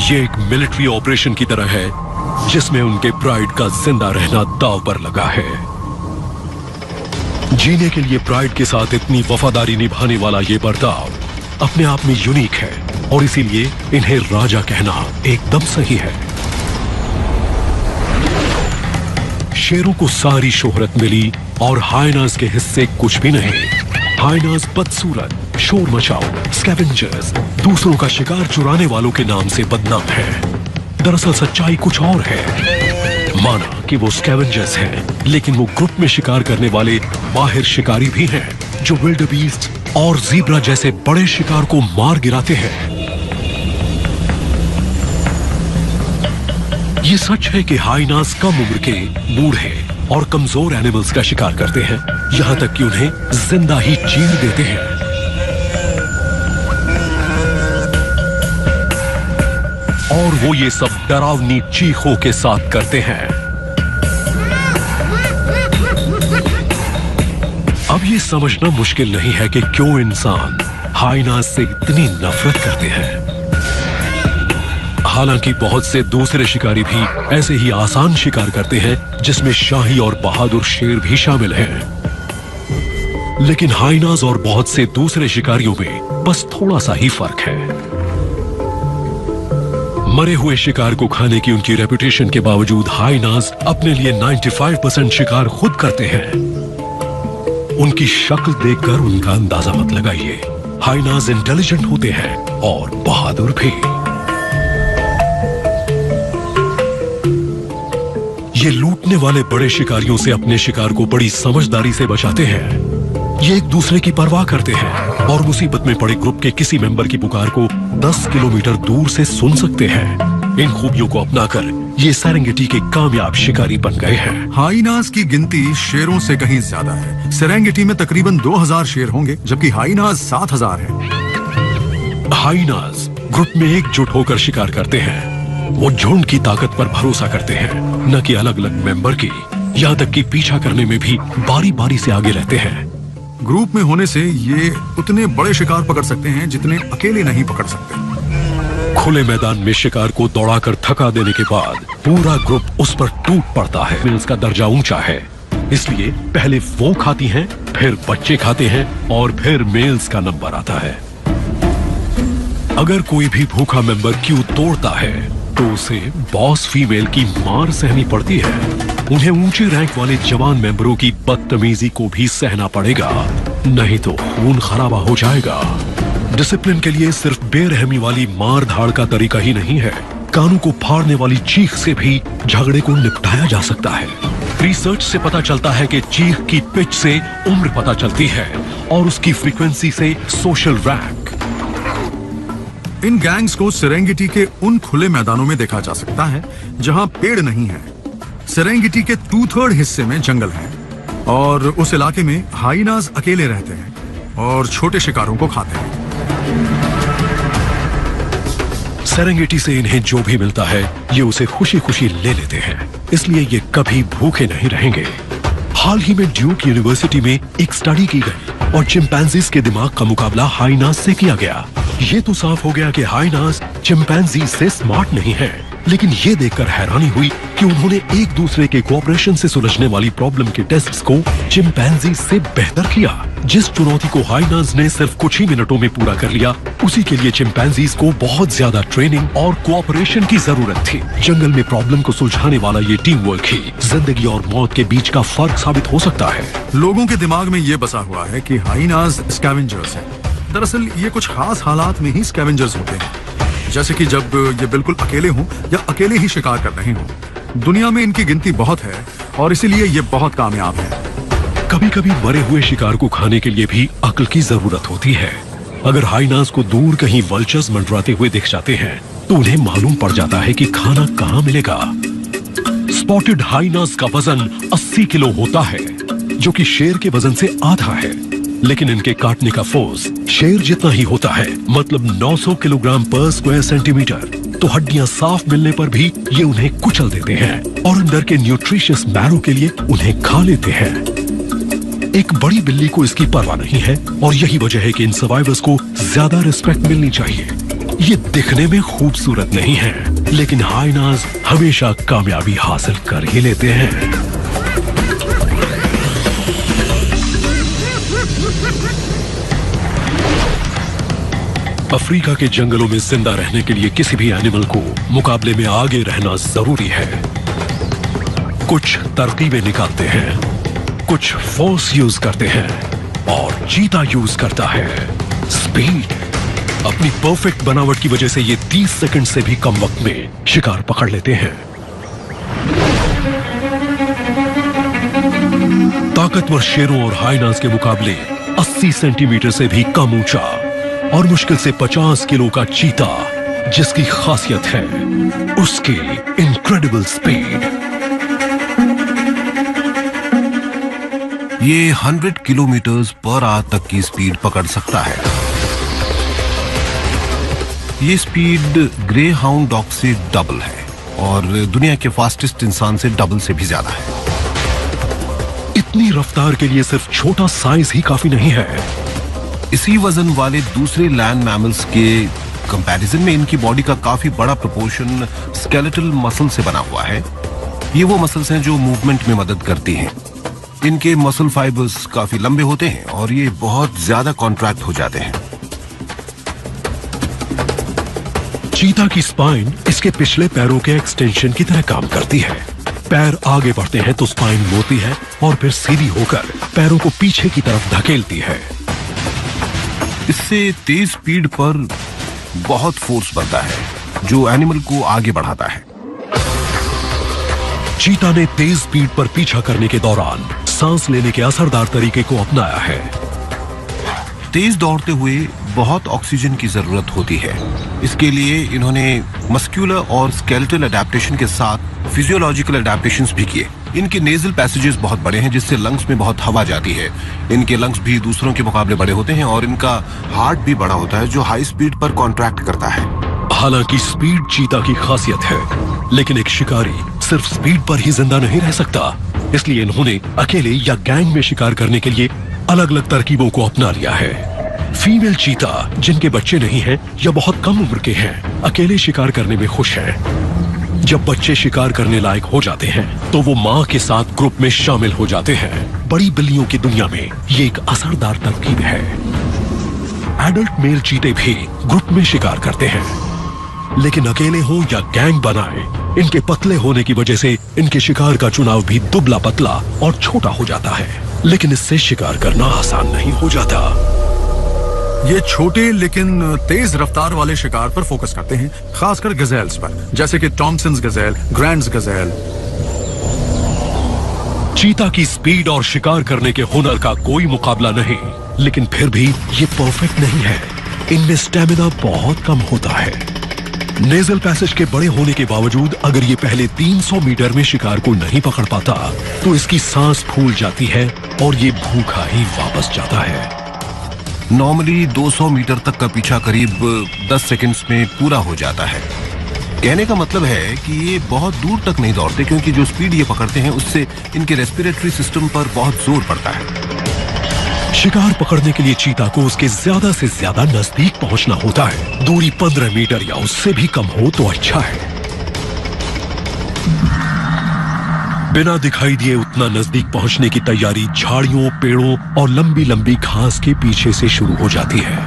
ये एक मिलिट्री ऑपरेशन की तरह है, जिसमें उनके प्राइड का जिंदा रहना दांव पर लगा है। जीने के लिए प्राइड के साथ इतनी वफादारी निभाने वाला ये बर्ताव अपने आप में यूनिक है और इसीलिए इन्हें राजा कहना एकदम सही है। शेरों को सारी शोहरत मिली और हाइनास के हिस्से कुछ भी नहीं। हाइनास बदसूरत, शोर मचाओ, स्कैवेंजर्स, दूसरों का शिकार चुराने वालों के नाम से बदनाम है। दरअसल सच्चाई कुछ और है। माना कि वो स्कैवेंजर्स हैं, लेकिन वो ग्रुप में शिकार करने वाले माहिर शिकारी भी हैं, जो विल्ड बीस्ट और ज़ीब्रा जैसे बड़े शिकार को मार गिराते हैं। ये सच है कि हाइनास कम उम्र के, बूढ़े और कमजोर एनिमल्स का शिकार करते हैं, यहां तक कि उन्हें जिंदा ही चीर देते हैं। और वो ये सब डरावनी चीखों के साथ करते हैं। अब ये समझना मुश्किल नहीं है कि क्यों इंसान हाइनास से इतनी नफरत करते हैं। हालांकि बहुत से दूसरे शिकारी भी ऐसे ही आसान शिकार करते हैं, जिसमें शाही और बहादुर शेर भी शामिल हैं। लेकिन हाइनास और बहुत से दूसरे शिकारियों में बस थोड़ा सा ही फर्क है। मरे हुए शिकार को खाने की उनकी रेपुटेशन के बावजूद हाइनास अपने लिए 95% शिकार खुद करते हैं। उनकी शक्ल देखकर उनका अंदाजा मत लगाइए। हाइनाज इंटेलिजेंट होते हैं और बहादुर भी। ये लूटने वाले बड़े शिकारियों से अपने शिकार को बड़ी समझदारी से बचाते हैं। ये एक दूसरे की परवाह करते हैं और मुसीबत में पड़े ग्रुप के किसी मेंबर की पुकार को 10 किलोमीटर दूर से सुन सकते हैं। इन खूबियों को अपनाकर ये सेरेंगेटी के कामयाब शिकारी बन गए हैं। हाइनाज की गिनती शेरों से कहीं ज्यादा है। सेरेंगेटी में तकरीबन 2000 शेर होंगे, जबकि हाइनाज 7000 है। हाइनाज ग्रुप में एकजुट होकर शिकार करते हैं। वो झुंड की ताकत पर भरोसा करते हैं, न कि अलग अलग मेंबर की। यहाँ तक कि पीछा करने में भी बारी बारी से आगे रहते हैं। ग्रुप में होने से ये उतने बड़े शिकार पकड़ सकते हैं जितने अकेले नहीं पकड़ सकते। खुले मैदान में शिकार को दौड़ाकर थका देने के बाद पूरा ग्रुप उस पर टूट पड़ता है। मेल्स का दर्जा ऊंचा है, इसलिए पहले वो खाती हैं, फिर बच्चे खाते हैं और फिर मेल्स का नंबर आता है। अगर कोई भी भूखा मेंबर क्यू तोड़ता है तो उसे बॉस फीमेल की मार सहनी पड़ती है। उन्हें ऊंचे रैंक वाले जवान मेंबरों की बदतमीजी को भी सहना पड़ेगा, नहीं तो खून खराबा हो जाएगा। डिसिप्लिन के लिए सिर्फ बेरहमी वाली मार धाड़ का तरीका ही नहीं है, कानों को फाड़ने वाली चीख से भी झगड़े को निपटाया जा सकता है। रिसर्च से पता चलता है कि चीख की पिच से उम्र पता चलती है और उसकी फ्रीक्वेंसी से सोशल रैंक। इन गैंग्स को सेरेंगेटी के उन खुले मैदानों में देखा जा सकता है जहां पेड़ नहीं है। सेरेंगेटी के 2/3 हिस्से में जंगल है और उस इलाके में हाइनाज अकेले रहते हैं और छोटे शिकारों को खाते हैं। सेरेंगेटी से इन्हें जो भी मिलता है ये उसे खुशी खुशी ले लेते हैं, इसलिए ये कभी भूखे नहीं रहेंगे। हाल ही में ड्यूक यूनिवर्सिटी में एक स्टडी की गई और चिंपैंजीज के दिमाग का मुकाबला हाइनाज से किया गया। ये तो साफ हो गया कि हाइनाज चिंपैंजी से स्मार्ट नहीं है, लेकिन ये देखकर हैरानी हुई कि उन्होंने एक दूसरे के कोऑपरेशन से सुलझने वाली प्रॉब्लम के टेस्ट्स को चिंपैंजी से बेहतर किया। जिस चुनौती को हाइनाज ने सिर्फ कुछ ही मिनटों में पूरा कर लिया, उसी के लिए चिंपैंजीज को बहुत ज्यादा ट्रेनिंग और कोऑपरेशन की जरूरत थी। जंगल में प्रॉब्लम को सुलझाने वाला ये टीम वर्क ही जिंदगी और मौत के बीच का फर्क साबित हो सकता है। लोगों के दिमाग में ये बसा हुआ है कि हाइनाज स्कैवेंजर्स हैं। दरअसल ये कुछ खास हालात में ही स्कैवेंजर्स होते हैं, जैसे कि जब ये बिल्कुल अकेले हों या अकेले ही शिकार कर रहे हों। दुनिया में इनकी गिनती बहुत है और इसीलिए ये बहुत कामयाब है। कभी कभी मरे हुए शिकार को खाने के लिए भी अक्ल की जरूरत होती है। अगर हाइनाज को दूर कहीं वल्चर्स मंडराते हुए दिख जाते हैं तो उन्हें मालूम पड़ जाता है कि खाना कहाँ मिलेगा। स्पॉटेड हाइनाज का वजन 80 किलो होता है, जो कि शेर के वजन से आधा है, लेकिन इनके काटने का फोर्स शेर जितना ही होता है, मतलब 900 किलोग्राम पर स्क्वायर सेंटीमीटर। तो हड्डियां साफ मिलने पर भी ये उन्हें कुचल देते हैं और अंदर के न्यूट्रिशियस मैरो के लिए उन्हें खा लेते हैं। एक बड़ी बिल्ली को इसकी परवाह नहीं है और यही वजह है कि इन सर्वाइवर्स को ज्यादा रिस्पेक्ट मिलनी चाहिए। ये दिखने में खूबसूरत नहीं है, लेकिन हाइनाज हमेशा कामयाबी हासिल कर ही लेते हैं। अफ्रीका के जंगलों में जिंदा रहने के लिए किसी भी एनिमल को मुकाबले में आगे रहना जरूरी है। कुछ तरकीबें निकालते हैं, कुछ फोर्स यूज करते हैं और चीता यूज करता है स्पीड। अपनी परफेक्ट बनावट की वजह से ये 30 सेकंड से भी कम वक्त में शिकार पकड़ लेते हैं। ताकतवर शेरों और हाइनाज के मुकाबले 80 सेंटीमीटर से भी कम ऊंचा और मुश्किल से 50 किलो का चीता, जिसकी खासियत है उसकी इनक्रेडिबल स्पीड। ये 100 किलोमीटर पर आवर तक की स्पीड पकड़ सकता है। ये स्पीड ग्रे हाउंड डॉग से डबल है और दुनिया के फास्टेस्ट इंसान से डबल से भी ज्यादा है। इतनी रफ्तार के लिए सिर्फ छोटा साइज ही काफी नहीं है। इसी वजन वाले दूसरे लैंड मैमल्स के कंपैरिजन में इनकी बॉडी का काफी बड़ा प्रोपोर्शन स्केलेटल मसल से बना हुआ है। ये वो मसल्स हैं जो मूवमेंट में मदद करती हैं। इनके मसल फाइबर्स काफी लंबे होते हैं और ये बहुत ज्यादा कॉन्ट्रैक्ट हो जाते हैं। चीता की स्पाइन इसके पिछले पैरों के एक्सटेंशन की तरह काम करती है। पैर आगे बढ़ते हैं तो स्पाइन मोड़ती है और फिर सीधी होकर पैरों को पीछे की तरफ धकेलती है। इससे तेज स्पीड पर बहुत फोर्स बनता है जो एनिमल को आगे बढ़ाता है। चीता ने तेज स्पीड पर पीछा करने के दौरान सांस लेने के असरदार तरीके को अपनाया है। तेज दौड़ते हुए बहुत ऑक्सीजन की जरूरत होती है। इसके लिए इन्होंने मस्कुलर और स्केलेटल अडेप्टेशन के साथ फिजियोलॉजिकल अडेप्टेशंस भी किए। इनके नेजल पैसेजेस बहुत बड़े हैं जिससे लंग्स में बहुत हवा जाती है। इनके लंग्स भी दूसरों के मुकाबले बड़े होते हैं और इनका हार्ट भी बड़ा होता है जो हाई स्पीड पर कॉन्ट्रैक्ट करता है। हालांकि स्पीड चीता की खासियत है, लेकिन एक शिकारी सिर्फ स्पीड पर ही जिंदा नहीं रह सकता। इसलिए इन्होंने अकेले या गैंग में शिकार करने के लिए अलग अलग तरकीबों को अपना लिया है। फीमेल चीता जिनके बच्चे नहीं हैं या बहुत कम उम्र के हैं, अकेले शिकार करने में खुश हैं। जब बच्चे शिकार करने लायक हो जाते हैं तो वो माँ के साथ ग्रुप में शामिल हो जाते हैं। बड़ी बिल्लियों की दुनिया में ये एक असरदार तरकीब है। एडल्ट मेल चीते भी ग्रुप में शिकार करते हैं, लेकिन अकेले हो या गैंग बनाए, इनके पतले होने की वजह से इनके शिकार का चुनाव भी दुबला पतला और छोटा हो जाता है। लेकिन इससे शिकार करना आसान नहीं हो जाता। ये छोटे लेकिन तेज रफ्तार वाले शिकार पर फोकस करते हैं, खासकर गजेल्स पर, जैसे कि टॉमसन्स गजेल, ग्रैंड्स गजेल। चीता की स्पीड और शिकार करने के हुनर का कोई मुकाबला नहीं, लेकिन फिर भी ये परफेक्ट नहीं है। इनमें स्टेमिना बहुत कम होता है। नेजल पैसेज के बड़े होने के बावजूद अगर ये पहले 300 मीटर में शिकार को नहीं पकड़ पाता तो इसकी सांस फूल जाती है और ये भूखा ही वापस जाता है। नॉर्मली 200 मीटर तक का पीछा करीब 10 सेकंड्स में पूरा हो जाता है। कहने का मतलब है कि ये बहुत दूर तक नहीं दौड़ते क्योंकि जो स्पीड ये पकड़ते हैं उससे इनके रेस्पिरेटरी सिस्टम पर बहुत जोर पड़ता है। शिकार पकड़ने के लिए चीता को उसके ज्यादा से ज्यादा नजदीक पहुंचना होता है। दूरी 15 मीटर या उससे भी कम हो तो अच्छा है। बिना दिखाई दिए उतना नजदीक पहुंचने की तैयारी झाड़ियों, पेड़ों और लंबी लंबी घास के पीछे से शुरू हो जाती है।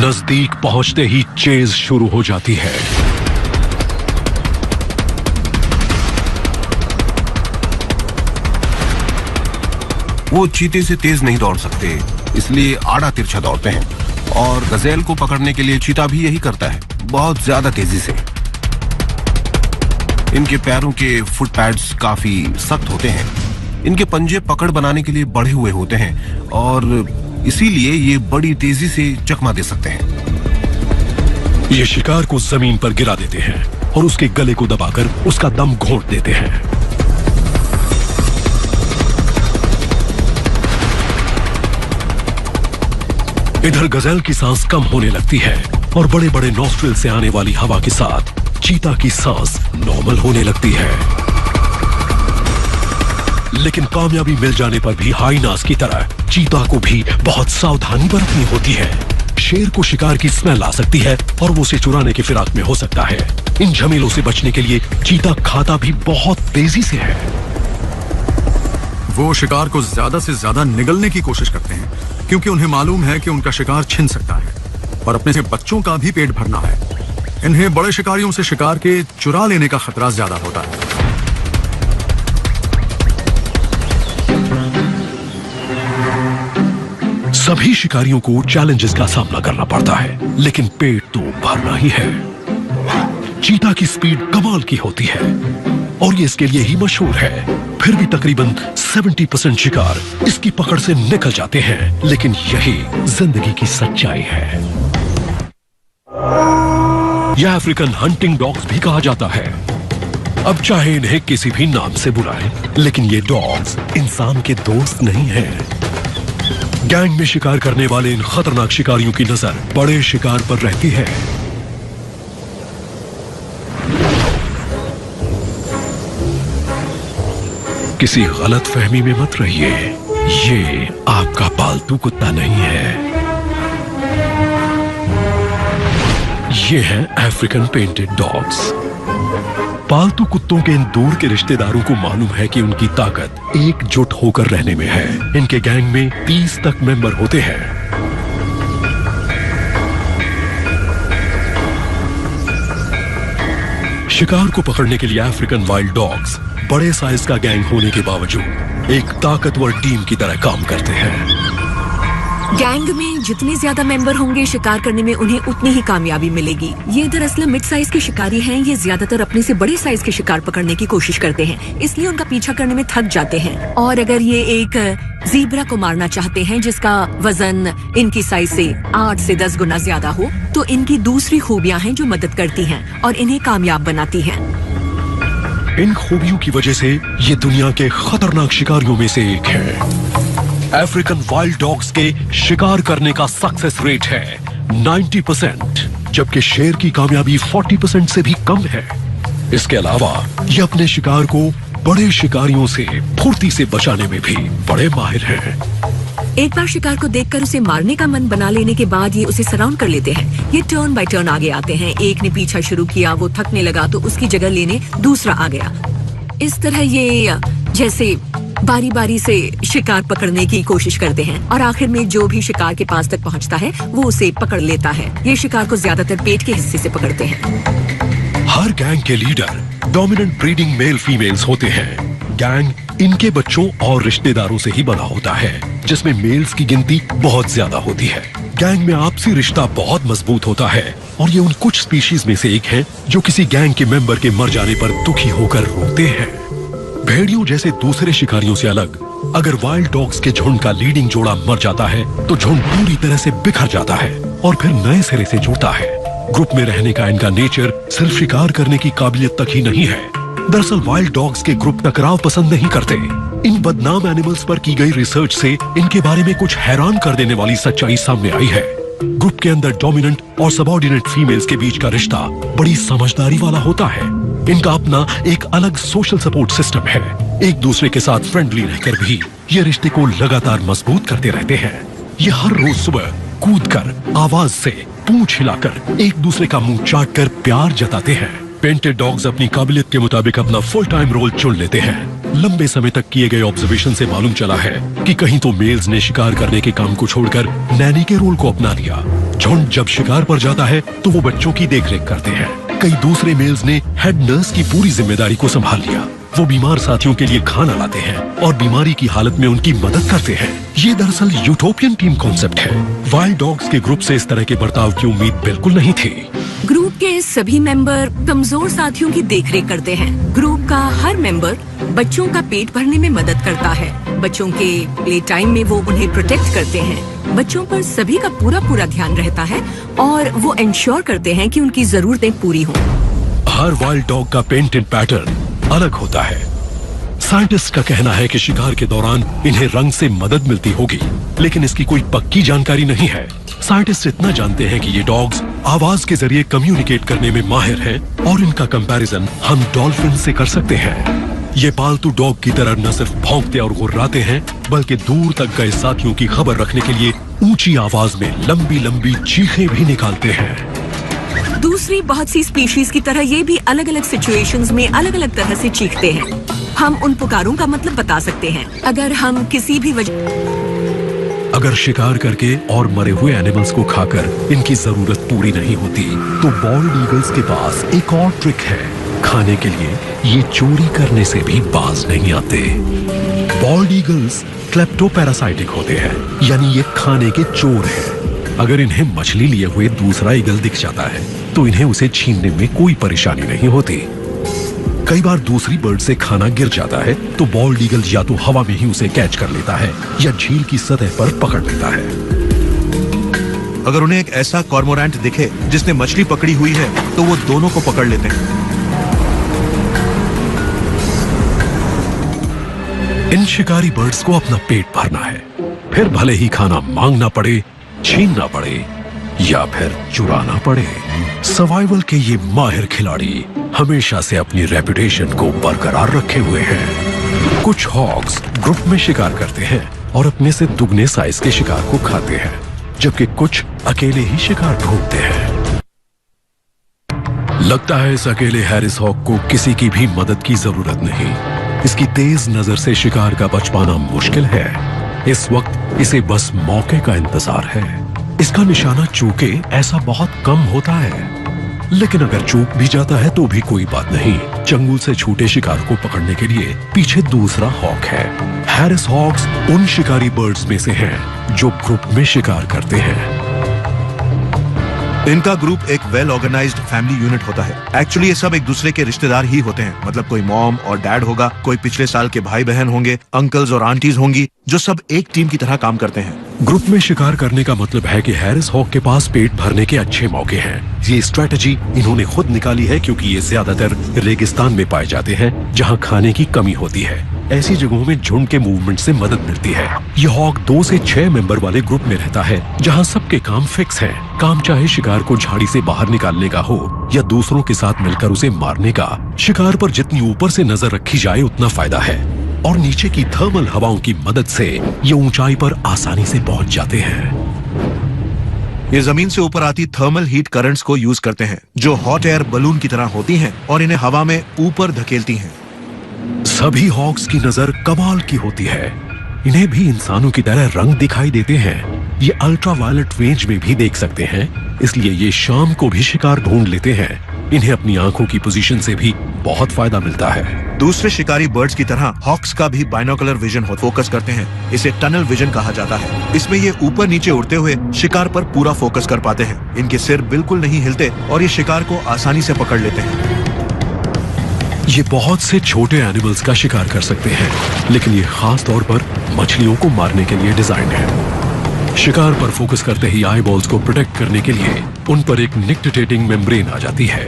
नजदीक पहुंचते ही चेज शुरू हो जाती है। वो चीते से तेज नहीं दौड़ सकते, इसलिए आड़ा तिरछा दौड़ते हैं। और गजेल को पकड़ने के लिए चीता भी यही करता है, बहुत ज्यादा तेजी से। इनके पैरों के फुट पैड्स काफी सख्त होते हैं। इनके पंजे पकड़ बनाने के लिए बढ़े हुए होते हैं और इसीलिए ये बड़ी तेजी से चकमा दे सकते हैं। ये शिकार को जमीन पर गिरा देते हैं और उसके गले को दबाकर उसका दम घोंट देते हैं। इधर गजेल की सांस कम होने लगती है और बड़े बड़े नॉस्ट्रिल से आने वाली हवा के साथ चीता की सांस नॉर्मल होने लगती है। लेकिन कामयाबी मिल जाने पर भी हाइनास की तरह चीता को भी बहुत सावधानी बरतनी होती है। शेर को शिकार की स्मेल आ सकती है और वो उसे चुराने की फिराक में हो सकता है। इन झमेलों से बचने के लिए चीता खाता भी बहुत तेजी से है। वो शिकार को ज्यादा से ज्यादा निगलने की कोशिश करते हैं क्योंकि उन्हें मालूम है कि उनका शिकार छिन सकता है और अपने से बच्चों का भी पेट भरना है। इन्हें बड़े शिकारियों से शिकार के चुरा लेने का खतरा ज्यादा होता है। सभी शिकारियों को चैलेंजेस का सामना करना पड़ता है, लेकिन पेट तो भरना ही है। चीता की स्पीड कमाल की होती है और ये इसके लिए ही मशहूर है। फिर भी तकरीबन 70% शिकार इसकी पकड़ से निकल जाते हैं, लेकिन यही जिंदगी की सच्चाई है। यह अफ्रीकन हंटिंग डॉग्स भी कहा जाता है। अब चाहे इन्हें किसी भी नाम से बुलाएं, लेकिन ये डॉग्स इंसान के दोस्त नहीं हैं। गैंग में शिकार करने वाले इन खतरनाक शिकारियों की नजर बड़े शिकार पर रहती है। किसी गलत फहमी में मत रहिए, ये आपका पालतू कुत्ता नहीं है। ये हैं अफ्रीकन पेंटेड डॉग्स। पालतू कुत्तों के इन दूर के रिश्तेदारों को मालूम है कि उनकी ताकत एकजुट होकर रहने में है। इनके गैंग में 30 तक मेंबर होते हैं। शिकार को पकड़ने के लिए अफ्रीकन वाइल्ड डॉग्स बड़े साइज का गैंग होने के बावजूद एक ताकतवर टीम की तरह काम करते हैं। गैंग में जितने ज्यादा मेंबर होंगे, शिकार करने में उन्हें उतनी ही कामयाबी मिलेगी। ये दरअसल मिड साइज के शिकारी हैं। ये ज्यादातर अपने से बड़े साइज के शिकार पकड़ने की कोशिश करते हैं, इसलिए उनका पीछा करने में थक जाते हैं। और अगर ये एक ज़ीब्रा को मारना चाहते हैं जिसका वजन इनकी साइज से 8 से 10 गुना ज्यादा हो, तो इनकी दूसरी खूबियां हैं जो मदद करती हैं और इन्हें कामयाब बनाती हैं। इन खूबियों की वजह से ये दुनिया के खतरनाक शिकारियों में से एक है। अफ्रीकन वाइल्ड डॉग्स के शिकार करने का सक्सेस रेट है 90%, जबकि शेर की कामयाबी 40% से भी कम है। इसके अलावा ये अपने शिकार को बड़े शिकारियों से फुर्ती से बचाने में भी बड़े माहिर हैं। एक बार शिकार को देखकर उसे मारने का मन बना लेने के बाद ये उसे सराउंड कर लेते हैं। ये टर्न बाय टर्न आगे आते हैं। एक ने पीछा शुरू किया, वो थकने लगा तो उसकी जगह लेने दूसरा आ गया। इस तरह ये जैसे बारी बारी से शिकार पकड़ने की कोशिश करते हैं और आखिर में जो भी शिकार के पास तक पहुंचता है वो उसे पकड़ लेता है। ये शिकार को ज्यादातर पेट के हिस्से से पकड़ते हैं। हर गैंग के leader dominant breeding mail females होते हैं। गैंग इनके बच्चों और रिश्तेदारों से ही बना होता है, जिसमें मेल्स की गिनती बहुत ज्यादा होती है। गैंग में आपसी रिश्ता बहुत मजबूत होता है और ये उन कुछ स्पीशीज में से एक है जो किसी गैंग के मेंबर के मर जाने पर दुखी होकर रोते हैं। भेड़ियों जैसे दूसरे शिकारियों से अलग, अगर वाइल्ड डॉग्स के झुंड का लीडिंग जोड़ा मर जाता है तो झुंड पूरी तरह से बिखर जाता है और फिर नए सिरे से जुड़ता है। ग्रुप में रहने का इनका नेचर सिर्फ शिकार करने की काबिलियत तक ही नहीं है। दरअसल वाइल्ड डॉग्स के ग्रुप टकराव पसंद नहीं करते। इन बदनाम एनिमल्स पर की गई रिसर्च से इनके बारे में कुछ हैरान कर देने वाली सच्चाई सामने आई है। ग्रुप के अंदर डोमिनेंट और सबऑर्डिनेट फीमेल्स के बीच का रिश्ता बड़ी समझदारी वाला होता है। इनका अपना एक अलग सोशल सपोर्ट सिस्टम है। एक दूसरे के साथ फ्रेंडली रहकर भी ये रिश्ते को लगातार मजबूत करते रहते हैं। ये हर रोज सुबह कूदकर, आवाज से, पूंछ हिलाकर एक दूसरे का मुंह चाटकर प्यार जताते हैं। पेंटेड डॉग्स अपनी काबिलियत के मुताबिक अपना फुल टाइम रोल चुन लेते हैं। लंबे समय तक किए गए ऑब्जर्वेशन से मालूम चला है कि कहीं तो मेल्स ने शिकार करने के काम को छोड़कर नैनी के रोल को अपना लिया। झुंड जब शिकार पर जाता है तो वो बच्चों की देखरेख करते हैं। कई दूसरे मेल्स ने हेड नर्स की पूरी जिम्मेदारी को संभाल लिया। वो बीमार साथियों के लिए खाना लाते हैं और बीमारी की हालत में उनकी मदद करते हैं। ये दरअसल यूटोपियन टीम कॉन्सेप्ट है। वाइल्ड डॉग्स के ग्रुप से इस तरह के बर्ताव की उम्मीद बिल्कुल नहीं थी। ग्रुप के सभी मेंबर कमजोर साथियों की देखरेख करते हैं। ग्रुप का हर मेंबर बच्चों का पेट भरने में मदद करता है। बच्चों के प्ले टाइम में वो उन्हें प्रोटेक्ट करते हैं। बच्चों पर सभी का पूरा ध्यान रहता है और वो इंश्योर करते हैं कि उनकी जरूरतें पूरी हों। हर वाइल्ड डॉग का पेंटेड पैटर्न अलग होता है। साइंटिस्ट का कहना है कि शिकार के दौरान इन्हें रंग से मदद मिलती होगी, लेकिन इसकी कोई पक्की जानकारी नहीं है। साइंटिस्ट इतना जानते हैं कि ये डॉग्स आवाज के जरिए कम्युनिकेट करने में माहिर हैं और इनका कंपैरिजन हम डॉल्फिन से कर सकते हैं। ये पालतू डॉग की तरह न सिर्फ भौंकते और गुर्राते हैं, बल्कि दूर तक गए साथियों की खबर रखने के लिए ऊंची आवाज में लंबी चीखें भी निकालते हैं। दूसरी बहुत सी स्पीशीज की तरह ये भी अलग अलग सिचुएशंस में अलग अलग तरह से चीखते हैं। हम उन पुकारों का मतलब बता सकते हैं। अगर हम किसी भी अगर शिकार करके और मरे हुए एनिमल्स को खाकर इनकी जरूरत पूरी नहीं होती, तो बॉल्ड ईगल्स के पास एक और ट्रिक है। खाने के लिए ये चोरी करने से भी बाज नहीं आते। बॉल्ड ईगल्स क्लेप्टोपैरासाइटिक होते हैं, यानी ये खाने के चोर हैं। अगर इन्हें मछली लिए हुए दूसरा ईगल दिख जाता है तो इन्हें उसे छीनने में कोई परेशानी नहीं होती। कई बार दूसरी बर्ड से खाना गिर जाता है तो बॉल्ड ईगल या तो हवा में ही उसे कैच कर लेता है या झील की सतह पर पकड़ लेता है। अगर उन्हें एक ऐसा कॉर्मोरेंट दिखे जिसने मछली पकड़ी हुई है तो वो दोनों को पकड़ लेते हैं। इन शिकारी बर्ड्स को अपना पेट भरना है, फिर भले ही खाना मांगना पड़े, छीनना पड़े या फिर चुराना पड़े। सर्वाइवल के ये माहिर खिलाड़ी हमेशा से अपनी रेपुटेशन को बरकरार रखे हुए हैं। कुछ हॉग्स ग्रुप में शिकार करते हैं और अपने से दुगने साइज के शिकार को खाते हैं, जबकि कुछ अकेले ही शिकार ढूंढते हैं। लगता है इस अकेले हैरिस हॉग को किसी की भी मदद की जरूरत नहीं। इसकी तेज नजर से शिकार का बच पाना मुश्किल है। इस वक्त इसे बस मौके का इंतजार है। इसका निशाना चूके ऐसा बहुत कम होता है, लेकिन अगर चूक भी जाता है तो भी कोई बात नहीं। चंगुल से छूटे शिकार को पकड़ने के लिए पीछे दूसरा हॉक है। हैरिस हॉक्स उन शिकारी बर्ड्स में से हैं जो ग्रुप में शिकार करते हैं। इनका ग्रुप एक वेल ऑर्गेनाइज्ड फैमिली यूनिट होता है। एक्चुअली ये सब एक दूसरे के रिश्तेदार ही होते हैं। मतलब कोई मॉम और डैड होगा, कोई पिछले साल के भाई बहन होंगे, अंकल्स और आंटीज होंगी, जो सब एक टीम की तरह काम करते हैं। ग्रुप में शिकार करने का मतलब है कि हैरिस हॉक के पास पेट भरने के अच्छे मौके हैं। ये स्ट्रेटजी इन्होंने खुद निकाली है क्योंकि ये ज्यादातर रेगिस्तान में पाए जाते हैं जहाँ खाने की कमी होती है। ऐसी जगहों में झुंड के मूवमेंट से मदद मिलती है। ये हॉक 2 से 6 मेंबर वाले ग्रुप में रहता है जहाँ सबके काम फिक्स हैं। काम चाहे शिकार को झाड़ी से बाहर निकालने का हो या दूसरों के साथ मिलकर उसे मारने का। शिकार पर जितनी ऊपर से नजर रखी जाए उतना फायदा है और नीचे की थर्मल हवाओं की मदद से ये ऊंचाई पर आसानी से पहुंच जाते हैं। ये जमीन से ऊपर आती थर्मल हीट करंट्स को यूज करते हैं जो हॉट एयर बलून की तरह होती हैं और इन्हें हवा में ऊपर धकेलती हैं। सभी हॉक्स की नजर कमाल की होती है। इन्हें भी इंसानों की तरह रंग दिखाई देते हैं। ये अल्ट्रावायलेट रेंज में भी देख सकते हैं, इसलिए ये शाम को भी शिकार ढूंढ लेते हैं। इन्हें अपनी आंखों की पोजीशन से भी बहुत फायदा मिलता है। दूसरे शिकारी बर्ड्स की तरह हॉक्स का भी बाइनोकुलर विजन फोकस करते हैं। इसे टनल विजन कहा जाता है। इसमें ये ऊपर नीचे उड़ते हुए शिकार पर पूरा फोकस कर पाते हैं। इनके सिर बिल्कुल नहीं हिलते और ये शिकार को आसानी से पकड़ लेते हैं। ये बहुत से छोटे एनिमल्स का शिकार कर सकते हैं, लेकिन ये खास तौर पर मछलियों को मारने के लिए डिजाइन है। शिकार पर फोकस करते ही आई बॉल्स को प्रोटेक्ट करने के लिए उन पर एक निक्टिटेटिंग मेम्ब्रेन आ जाती है।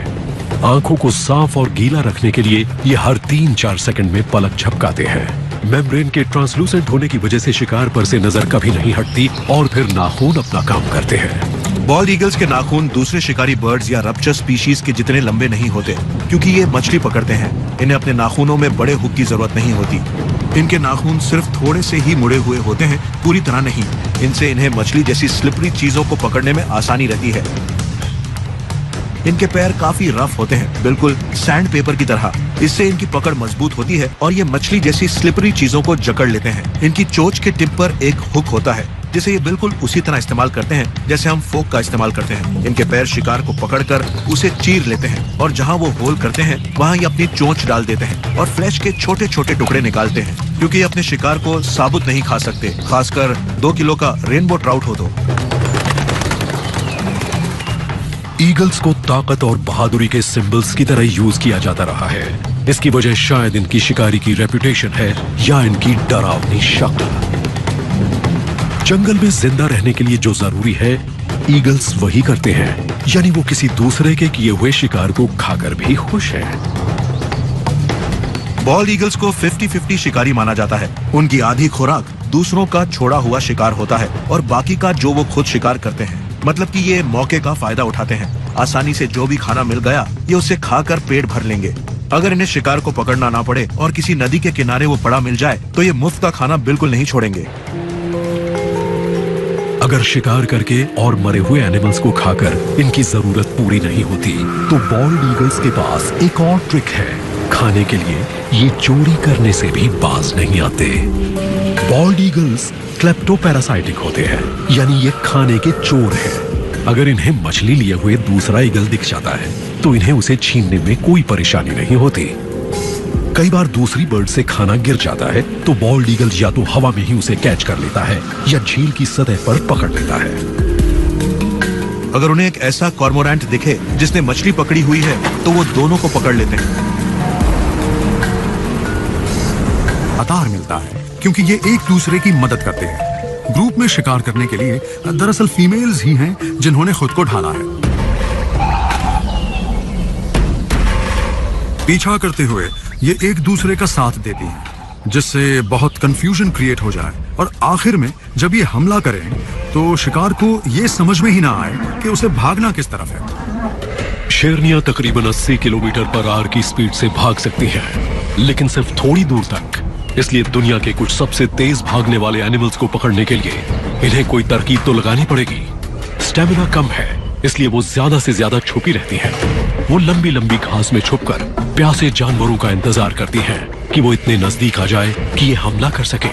आंखों को साफ और गीला रखने के लिए ये हर 3-4 सेकंड में पलक झपकाते हैं। मेम्ब्रेन के ट्रांसलूसेंट होने की वजह से शिकार पर से नजर कभी नहीं हटती और फिर नाखून अपना काम करते हैं। बॉल्ड ईगल्स के नाखून दूसरे शिकारी बर्ड्स या रप्चर स्पीशीज के जितने लंबे नहीं होते क्योंकि ये मछली पकड़ते हैं। इन्हें अपने नाखूनों में बड़े हुक की जरूरत नहीं होती। इनके नाखून सिर्फ थोड़े से ही मुड़े हुए होते हैं, पूरी तरह नहीं। इनसे इन्हें मछली जैसी स्लिपरी चीजों को पकड़ने में आसानी रहती है। इनके पैर काफी रफ होते हैं, बिल्कुल सैंड पेपर की तरह। इससे इनकी पकड़ मजबूत होती है और ये मछली जैसी स्लिपरी चीजों को जकड़ लेते हैं। इनकी चोंच के टिप पर एक हुक होता है जिसे ये बिल्कुल उसी तरह इस्तेमाल करते हैं जैसे हम फोक का इस्तेमाल करते हैं। इनके पैर शिकार को पकड़कर उसे चीर लेते हैं और जहां वो होल करते हैं वहां ये अपनी चोंच डाल देते हैं और फ्लैश के छोटे छोटे टुकड़े निकालते हैं क्योंकि ये अपने शिकार को साबुत नहीं खा सकते, खासकर 2 किलो का रेनबो ट्राउट हो तो। ईगल्स को ताकत और बहादुरी के सिंबल्स की तरह यूज किया जाता रहा है। इसकी वजह शायद इनकी शिकारी की रेपुटेशन है या इनकी डरावनी शक्ल। जंगल में जिंदा रहने के लिए जो जरूरी है ईगल्स वही करते हैं, यानी वो किसी दूसरे के किए हुए शिकार को खाकर भी खुश हैं। बॉल्ड ईगल्स को 50-50 शिकारी माना जाता है। उनकी आधी खुराक दूसरों का छोड़ा हुआ शिकार होता है और बाकी का जो वो खुद शिकार करते हैं। मतलब कि ये मौके का फायदा उठाते हैं। आसानी से जो भी खाना मिल गया ये उससे खाकर पेट भर लेंगे। अगर इन्हें शिकार को पकड़ना ना पड़े और किसी नदी के किनारे वो पड़ा मिल जाए तो ये मुफ्त का खाना बिल्कुल नहीं छोड़ेंगे। अगर शिकार करके और मरे हुए एनिमल्स को खाकर इनकी जरूरत पूरी नहीं होती तो बॉल्ड ईगल्स के पास एक और ट्रिक है। खाने के लिए ये चोरी करने से भी बाज नहीं आते। बॉल्ड ईगल्स क्लेप्टोपैरासाइटिक होते हैं, यानी ये खाने के चोर हैं। अगर इन्हें मछली लिए हुए दूसरा ईगल दिख जाता है तो इन्हें उसे छीनने में कोई परेशानी नहीं होती। कई बार दूसरी बर्ड से खाना गिर जाता है तो बॉल्ड ईगल या तो हवा में ही उसे कैच कर लेता है या झील की सतह पर पकड़ लेता है। अगर उन्हें एक ऐसा कॉर्मोरेंट दिखे जिसने मछली पकड़ी हुई है तो वो दोनों को पकड़ लेते हैं। आधार मिलता है क्योंकि ये एक दूसरे की मदद करते हैं। ग्रुप में शिकार करने के लिए दरअसल फीमेल्स ही हैं जिन्होंने खुद को ढाला है। पीछा करते हुए ये एक दूसरे का साथ देती हैं, जिससे बहुत कंफ्यूजन क्रिएट हो जाए और आखिर में जब ये हमला करें तो शिकार को ये समझ में ही ना आए कि उसे भागना किस तरफ है। शेरनियां तकरीबन 80 किलोमीटर पर आवर की स्पीड से भाग सकती हैं, लेकिन सिर्फ थोड़ी दूर तक। इसलिए दुनिया के कुछ सबसे तेज भागने वाले एनिमल्स को पकड़ने के लिए इन्हें कोई तरकीब तो लगानी पड़ेगी। स्टेमिना कम है, इसलिए वो ज्यादा से ज्यादा छुपी रहती हैं। वो लंबी लंबी घास में छुपकर प्यासे जानवरों का इंतजार करती हैं कि वो इतने नजदीक आ जाए कि ये हमला कर सके।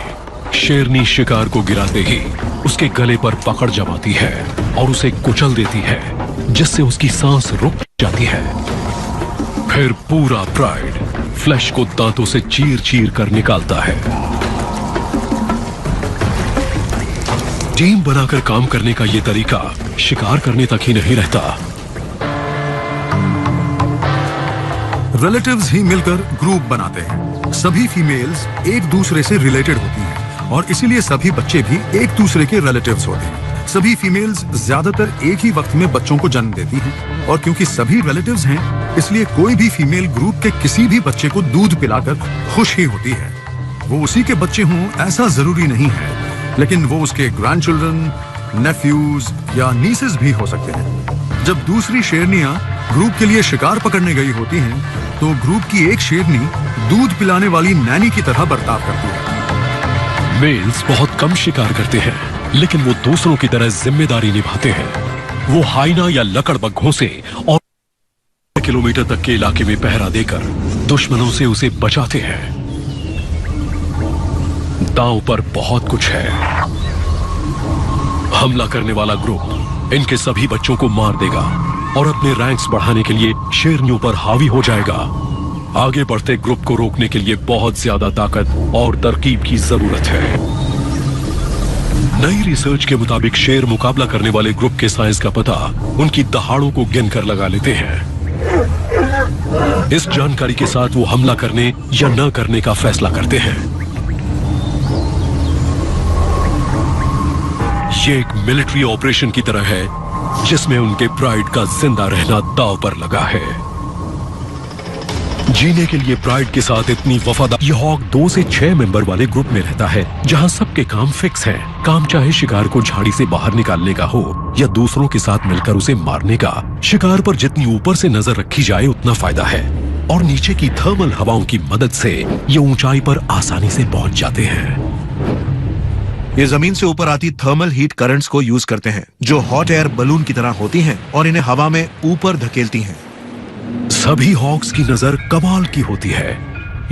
शेरनी शिकार को गिराते ही उसके गले पर पकड़ जमाती है और उसे कुचल देती है। जिससे उसकी सांस रुक जाती है। फिर पूरा प्राइड फ्लैश को दांतों से चीर चीर कर निकालता है। टीम बनाकर काम करने का यह तरीका शिकार करने तक ही नहीं रहता। रिलेटिव्स ही मिलकर ग्रुप बनाते हैं। सभी फीमेल्स एक दूसरे से रिलेटेड होती हैं और इसीलिए सभी बच्चे भी एक दूसरे के रिलेटिव्स होते हैं। सभी फीमेल्स ज्यादातर एक ही वक्त में बच्चों को जन्म देती हैं और क्योंकि सभी रिलेटिव्स हैं, इसलिए कोई भी फीमेल ग्रुप के किसी भी बच्चे को दूध पिलाकर खुश ही होती है। वो उसी के बच्चे हों ऐसा जरूरी नहीं है, लेकिन वो उसके ग्रैंडचिल्ड्रन, नेफ्यूज या नीसेस भी हो सकते हैं। जब दूसरी शेरनियां ग्रुप के लिए शिकार पकड़ने गई होती हैं, तो ग्रुप की एक शेरनी दूध पिलाने वाली नैनी की तरह बर्ताव करती है। मेल्स बहुत कम शिकार करते हैं, लेकिन वो दूसरों की तरह जिम्मेदारी निभाते हैं। वो हाइना या लकड़बग्घों से और किलोमीटर तक के इलाके में पहरा देकर दुश्मनों से उसे बचाते हैं। दांव पर बहुत कुछ है। हमला करने वाला ग्रुप इनके सभी बच्चों को मार देगा और अपने रैंक्स बढ़ाने के लिए शेरनियों पर हावी हो जाएगा। आगे बढ़ते ग्रुप को रोकने के लिए बहुत ज्यादा ताकत और तरकीब की जरूरत है। नई रिसर्च के मुताबिक शेर मुकाबला करने वाले ग्रुप के साइज का पता उनकी दहाड़ों को गिनकर लगा लेते हैं। इस जानकारी के साथ वो हमला करने या न करने का फैसला करते हैं। ये एक मिलिट्री ऑपरेशन की तरह है, जिसमें उनके प्राइड का जिंदा रहना दांव पर लगा है। जीने के लिए प्राइड के साथ इतनी वफादार ये हॉक 2 से 6 मेंबर वाले ग्रुप में रहता है, जहां सबके काम फिक्स हैं। काम चाहे शिकार को झाड़ी से बाहर निकालने का हो या दूसरों के साथ मिलकर उसे मारने का। शिकार पर जितनी ऊपर से नजर रखी जाए उतना फायदा है, और नीचे की थर्मल हवाओं की मदद से ये ऊंचाई पर आसानी से पहुंच जाते हैं। ये जमीन से ऊपर आती थर्मल हीट करंट्स को यूज करते हैं, जो हॉट एयर बलून की तरह होती हैं और इन्हें हवा में ऊपर धकेलती हैं। सभी हॉक्स की नजर कमाल की होती है।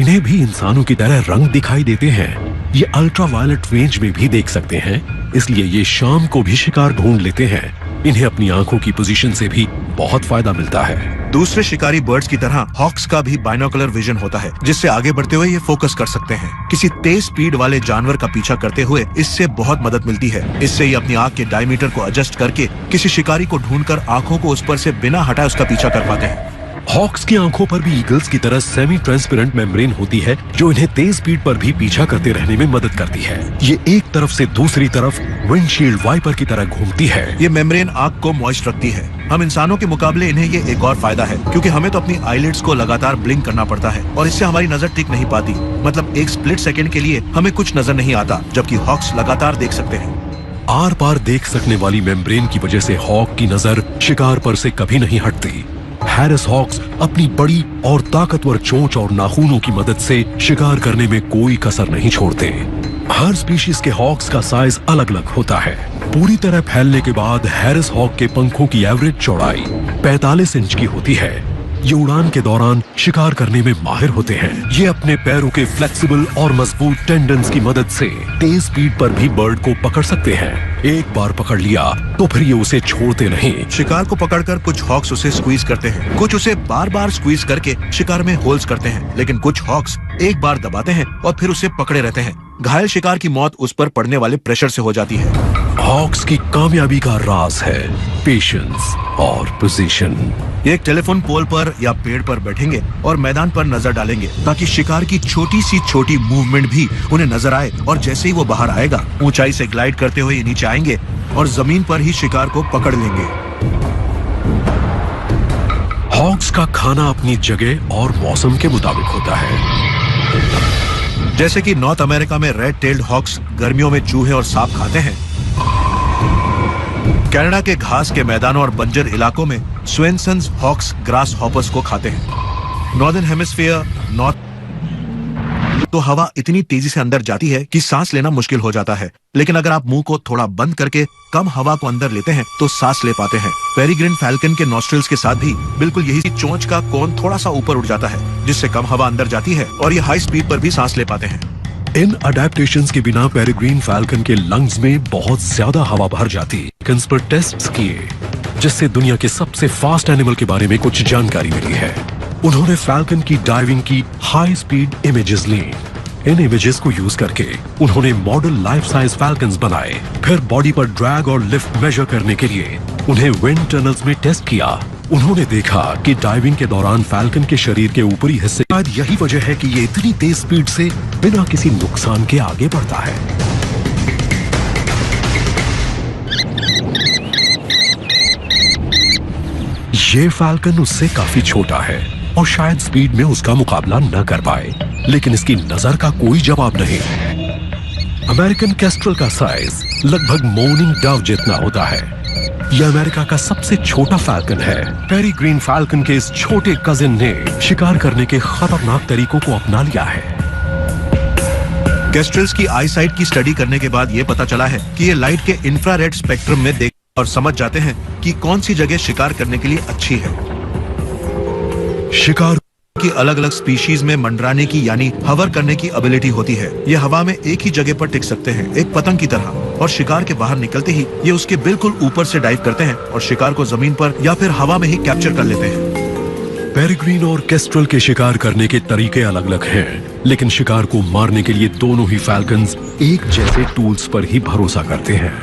इन्हें भी इंसानों की तरह रंग दिखाई देते हैं। ये अल्ट्रावायलेट रेंज में भी देख सकते हैं, इसलिए ये शाम को भी शिकार ढूंढ लेते हैं। इन्हें अपनी आंखों की पोजीशन से भी बहुत फायदा मिलता है। दूसरे शिकारी बर्ड्स की तरह हॉक्स का भी बाइनोकुलर विजन होता है, जिससे आगे बढ़ते हुए ये फोकस कर सकते हैं। किसी तेज स्पीड वाले जानवर का पीछा करते हुए इससे बहुत मदद मिलती है। इससे ये अपनी आंख के डायमीटर को एडजस्ट करके किसी शिकारी को ढूंढकर आंखों को उस पर से बिना हटाए उसका पीछा कर पाते हैं। हॉक्स की आंखों पर भी ईगल्स की तरह सेमी ट्रांसपेरेंट मेम्ब्रेन होती है, जो इन्हें तेज स्पीड पर भी पीछा करते रहने में मदद करती है। ये एक तरफ से दूसरी तरफ विंडशील्ड वाइपर की तरह घूमती है। ये मेम्ब्रेन आंख को मॉइस्ट रखती है। हम इंसानों के मुकाबले इन्हें ये एक और फायदा है, क्योंकि हमें तो अपनी आईलिड्स को लगातार ब्लिंक करना पड़ता है और इससे हमारी नजर टिक नहीं पाती। मतलब एक स्प्लिट सेकंड के लिए हमें कुछ नजर नहीं आता, जबकि हॉक्स लगातार देख सकते हैं। आर पार देख सकने वाली मेम्ब्रेन की वजह से हॉक की नजर शिकार पर से कभी नहीं हटती। हैरिस हॉक्स अपनी बड़ी और ताकतवर चोंच और नाखूनों की मदद से शिकार करने में कोई कसर नहीं छोड़ते। हर स्पीशीज के हॉक्स का साइज अलग अलग होता है। पूरी तरह फैलने के बाद हैरिस हॉक के पंखों की एवरेज चौड़ाई 45 इंच की होती है। ये उड़ान के दौरान शिकार करने में माहिर होते हैं। ये अपने पैरों के फ्लेक्सिबल और मजबूत टेंडन्स की मदद से तेज स्पीड पर भी बर्ड को पकड़ सकते हैं। एक बार पकड़ लिया तो फिर ये उसे छोड़ते नहीं। शिकार को पकड़कर कुछ हॉक्स उसे स्क्वीज करते हैं, कुछ उसे बार बार स्क्वीज करके शिकार में होल्स करते हैं, लेकिन कुछ हॉक्स एक बार दबाते हैं और फिर उसे पकड़े रहते हैं। घायल शिकार की मौत उस पर पड़ने वाले प्रेशर से हो जाती है। हॉक्स की कामयाबी का राज है पेशेंस और पोजीशन। ये एक टेलीफोन पोल पर या पेड़ पर बैठेंगे और मैदान पर नजर डालेंगे, ताकि शिकार की छोटी सी छोटी मूवमेंट भी उन्हें नजर आए, और जैसे ही वो बाहर आएगा ऊंचाई से ग्लाइड करते हुए ये नीचे आएंगे और जमीन पर ही शिकार को पकड़ लेंगे। हॉक्स का खाना अपनी जगह और मौसम के मुताबिक होता है। जैसे कि नॉर्थ अमेरिका में रेड टेल्ड हॉक्स गर्मियों में चूहे और सांप खाते हैं। कनाडा के घास के मैदानों और बंजर इलाकों में स्वेनसन्स हॉक्स ग्रास हॉपर्स को खाते हैं। नॉर्दर्न हेमिस्फीयर नॉर्थ तो हवा इतनी तेजी से अंदर जाती है कि सांस लेना मुश्किल हो जाता है, लेकिन अगर आप मुंह को थोड़ा बंद करके कम हवा को अंदर लेते हैं तो सांस ले पाते हैं। पेरिग्रिन फैल्कन के नॉस्ट्रिल्स के साथ भी बिल्कुल यही चोंच का कोन थोड़ा सा ऊपर उठ जाता है, जिससे कम हवा अंदर जाती है और ये हाई स्पीड पर भी सांस ले पाते हैं। इन अडेप्टेशंस के बिना पेरिग्रीन फैल्कन के लंग्स में बहुत ज्यादा हवा भर जाती। पर टेस्ट किए जिससे दुनिया के सबसे फास्ट एनिमल के बारे में कुछ जानकारी मिली है। उन्होंने फैल्कन की डाइविंग की हाई स्पीड इमेजेस ली। इन इमेजेस को यूज करके उन्होंने मॉडल लाइफ साइज फैल्कन्स बनाए। फिर बॉडी पर ड्रैग और लिफ्ट मेजर करने के लिए उन्हें विंड टनल्स में टेस्ट किया। उन्होंने देखा कि डाइविंग के दौरान फैल्कन के शरीर के ऊपरी हिस्से, शायद यही वजह है कि ये इतनी तेज स्पीड से बिना किसी नुकसान के आगे बढ़ता है। ये फैल्कन उससे काफी छोटा है और शायद स्पीड में उसका मुकाबला न कर पाए, लेकिन इसकी नजर का कोई जवाब नहीं। अमेरिकन केस्ट्रल का साइज लगभग मॉर्निंग डव जितना होता है। यह अमेरिका का सबसे छोटा फैल्कन है। पेरिग्रीन फैल्कन के इस छोटे कजिन ने शिकार करने के खतरनाक तरीकों को अपना लिया है। केस्ट्रल्स की आई साइट की स्टडी करने के बाद यह पता चला है कि ये लाइट के इंफ्रारेड स्पेक्ट्रम में देख और समझ जाते हैं कि कौन सी जगह शिकार करने के लिए अच्छी है। शिकार की अलग अलग स्पीशीज में मंडराने की यानी हवर करने की एबिलिटी होती है। ये हवा में एक ही जगह पर टिक सकते हैं, एक पतंग की तरह, और शिकार के बाहर निकलते ही ये उसके बिल्कुल ऊपर से डाइव करते हैं और शिकार को जमीन पर या फिर हवा में ही कैप्चर कर लेते हैं। पेरिग्रीन और केस्ट्रल के शिकार करने के तरीके अलग अलग हैं, लेकिन शिकार को मारने के लिए दोनों ही फैल्कन्स एक जैसे टूल्स पर ही भरोसा करते हैं।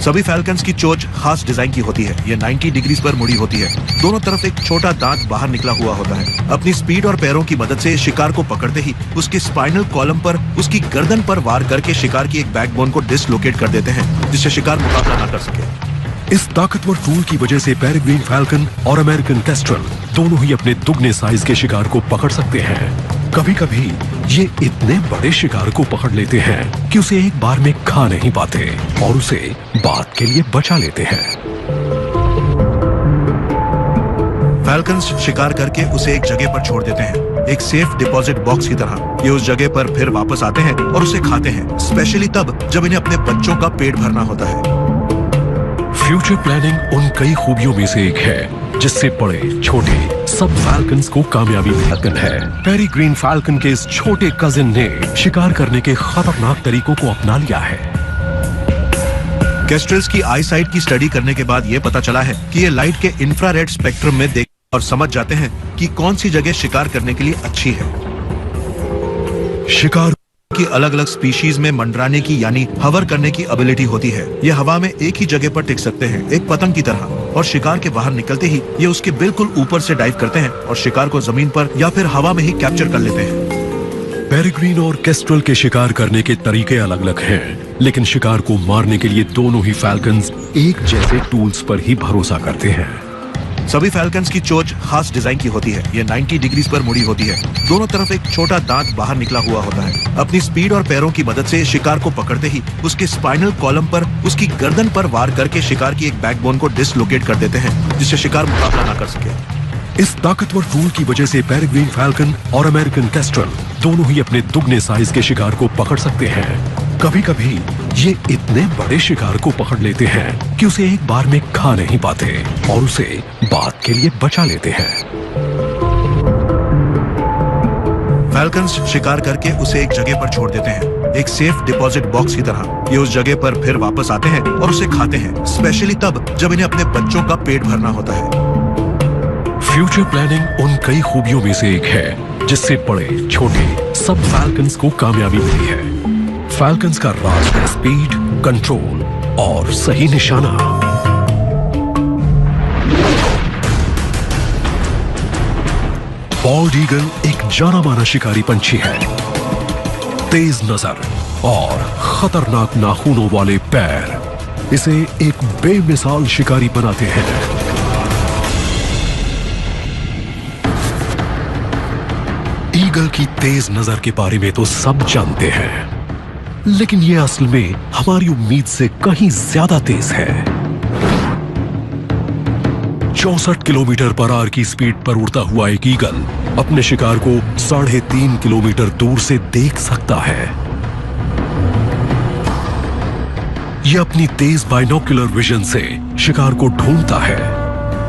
सभी फैल्कन्स की चोंच खास डिजाइन की होती है। ये 90 डिग्रीज पर मुड़ी होती है। दोनों तरफ एक छोटा दांत बाहर निकला हुआ होता है। अपनी स्पीड और पैरों की मदद से शिकार को पकड़ते ही उसके स्पाइनल कॉलम पर उसकी गर्दन पर वार करके शिकार की एक बैकबोन को डिसलोकेट कर देते हैं, जिससे शिकार मुकाबला न कर सके। इस ताकतवर टूल की वजह से पेरिग्रीन फैल्कन और अमेरिकन केस्ट्रल दोनों ही अपने दुगने साइज के शिकार को पकड़ सकते हैं। कभी कभी ये इतने बड़े शिकार को पकड़ लेते हैं कि उसे एक बार में खा नहीं पाते और उसे बाद के लिए बचा लेते हैं। फैल्कन्स शिकार करके उसे एक जगह पर छोड़ देते हैं, एक सेफ डिपॉजिट बॉक्स की तरह। ये उस जगह पर फिर वापस आते हैं और उसे खाते हैं, स्पेशली तब जब इन्हें अपने बच्चों का पेट भरना होता है। फ्यूचर प्लानिंग उन कई खूबियों में से एक है जिससे बड़े छोटे सब फैल्कन्स को कामयाबी मिलती है। पेरिग्रीन फैल्कन के इस छोटे कजिन ने शिकार करने के खतरनाक तरीकों को अपना लिया है। केस्ट्रल्स की आई साइट की स्टडी करने के बाद यह पता चला है कि ये लाइट के इंफ्रारेड स्पेक्ट्रम में देख और समझ जाते हैं कि कौन सी जगह शिकार करने के लिए अच्छी है। शिकार की अलग अलग स्पीशीज में मंडराने की यानी हवर करने की एबिलिटी होती है। ये हवा में एक ही जगह पर टिक सकते हैं, एक पतंग की तरह, और शिकार के बाहर निकलते ही ये उसके बिल्कुल ऊपर से डाइव करते हैं और शिकार को जमीन पर या फिर हवा में ही कैप्चर कर लेते हैं। पेरिग्रीन और केस्ट्रल के शिकार करने के तरीके अलग अलग हैं, लेकिन शिकार को मारने के लिए दोनों ही फैल्कन्स एक जैसे टूल्स पर ही भरोसा करते हैं। सभी फैल्कन्स की चोंच खास डिजाइन की होती है। ये 90 डिग्रीज पर मुड़ी होती है। दोनों तरफ एक छोटा दांत बाहर निकला हुआ होता है। अपनी स्पीड और पैरों की मदद से शिकार को पकड़ते ही उसके स्पाइनल कॉलम पर उसकी गर्दन पर वार करके शिकार की एक बैकबोन को डिसलोकेट कर देते हैं, जिससे शिकार मुकाबला न कर सके। इस ताकतवर टूल की वजह से पेरिग्रीन फैल्कन और अमेरिकन केस्ट्रल दोनों ही अपने दुगने साइज के शिकार को पकड़ सकते हैं। कभी कभी ये इतने बड़े शिकार को पकड़ लेते हैं कि उसे एक बार में खा नहीं पाते और उसे बाद के लिए बचा लेते हैं। फैल्कन्स शिकार करके उसे एक जगह पर छोड़ देते हैं, एक सेफ डिपॉजिट बॉक्स की तरह। ये उस जगह पर फिर वापस आते हैं और उसे खाते हैं, स्पेशली तब जब इन्हें अपने बच्चों का पेट भरना होता है। फ्यूचर प्लानिंग उन कई खूबियों में से एक है जिससे बड़े छोटे सब फैल्कन्स को कामयाबी मिली है। फैल्कन्स का राज है स्पीड, कंट्रोल और सही निशाना। बॉल्ड ईगल एक जाना माना शिकारी पंछी है। तेज नजर और खतरनाक नाखूनों वाले पैर इसे एक बेमिसाल शिकारी बनाते हैं। ईगल की तेज नजर के बारे में तो सब जानते हैं, लेकिन ये असल में हमारी उम्मीद से कहीं ज्यादा तेज है। 64 किलोमीटर पर आवर की स्पीड पर उड़ता हुआ एक ईगल अपने शिकार को 3.5 किलोमीटर दूर से देख सकता है। यह अपनी तेज बाइनोक्युलर विजन से शिकार को ढूंढता है,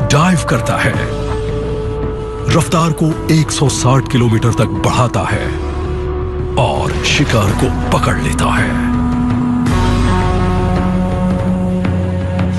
डाइव करता है, रफ्तार को 160 किलोमीटर तक बढ़ाता है और शिकार को पकड़ लेता है।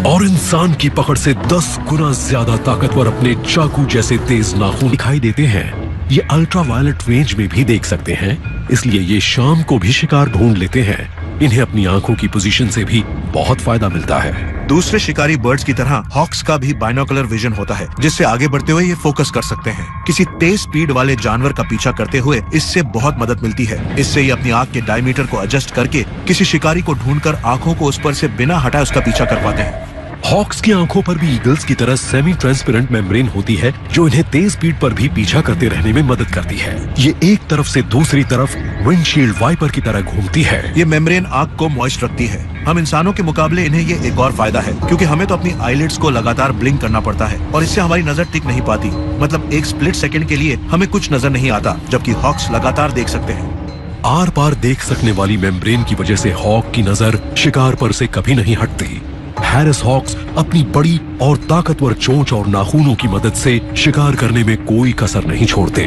और इंसान की पकड़ से 10 गुना ज्यादा ताकतवर अपने चाकू जैसे तेज नाखून दिखाई देते हैं। ये अल्ट्रावायलेट रेंज में भी देख सकते हैं, इसलिए ये शाम को भी शिकार ढूंढ लेते हैं। इन्हें अपनी आंखों की पोजीशन से भी बहुत फायदा मिलता है। दूसरे शिकारी बर्ड्स की तरह हॉक्स का भी बाइनोकुलर विजन होता है, जिससे आगे बढ़ते हुए ये फोकस कर सकते हैं। किसी तेज स्पीड वाले जानवर का पीछा करते हुए इससे बहुत मदद मिलती है। इससे ये अपनी आंख के डायमीटर को एडजस्ट करके किसी शिकारी को ढूंढकर आंखों को उस पर से बिना हटाए उसका पीछा कर पाते हैं। हॉक्स की आंखों पर भी ईगल्स की तरह सेमी ट्रांसपेरेंट मेम्ब्रेन होती है, जो इन्हें तेज स्पीड पर भी पीछा करते रहने में मदद करती है। ये एक तरफ से दूसरी तरफ विंडशील्ड वाइपर की तरह घूमती है। ये मेम्ब्रेन आंख को मॉइस्ट रखती है। हम इंसानों के मुकाबले इन्हें ये एक और फायदा है, क्योंकि हमें तो अपनी आईलिड्स को लगातार ब्लिंक करना पड़ता है और इससे हमारी नजर टिक नहीं पाती। मतलब एक स्प्लिट सेकंड के लिए हमें कुछ नजर नहीं आता, जबकि हॉक्स लगातार देख सकते हैं। आर पार देख सकने वाली मेम्ब्रेन की वजह से हॉक की नजर शिकार पर से कभी नहीं हटती। हैरिस हॉक्स अपनी बड़ी और ताकतवर चोंच और नाखूनों की मदद से शिकार करने में कोई कसर नहीं छोड़ते।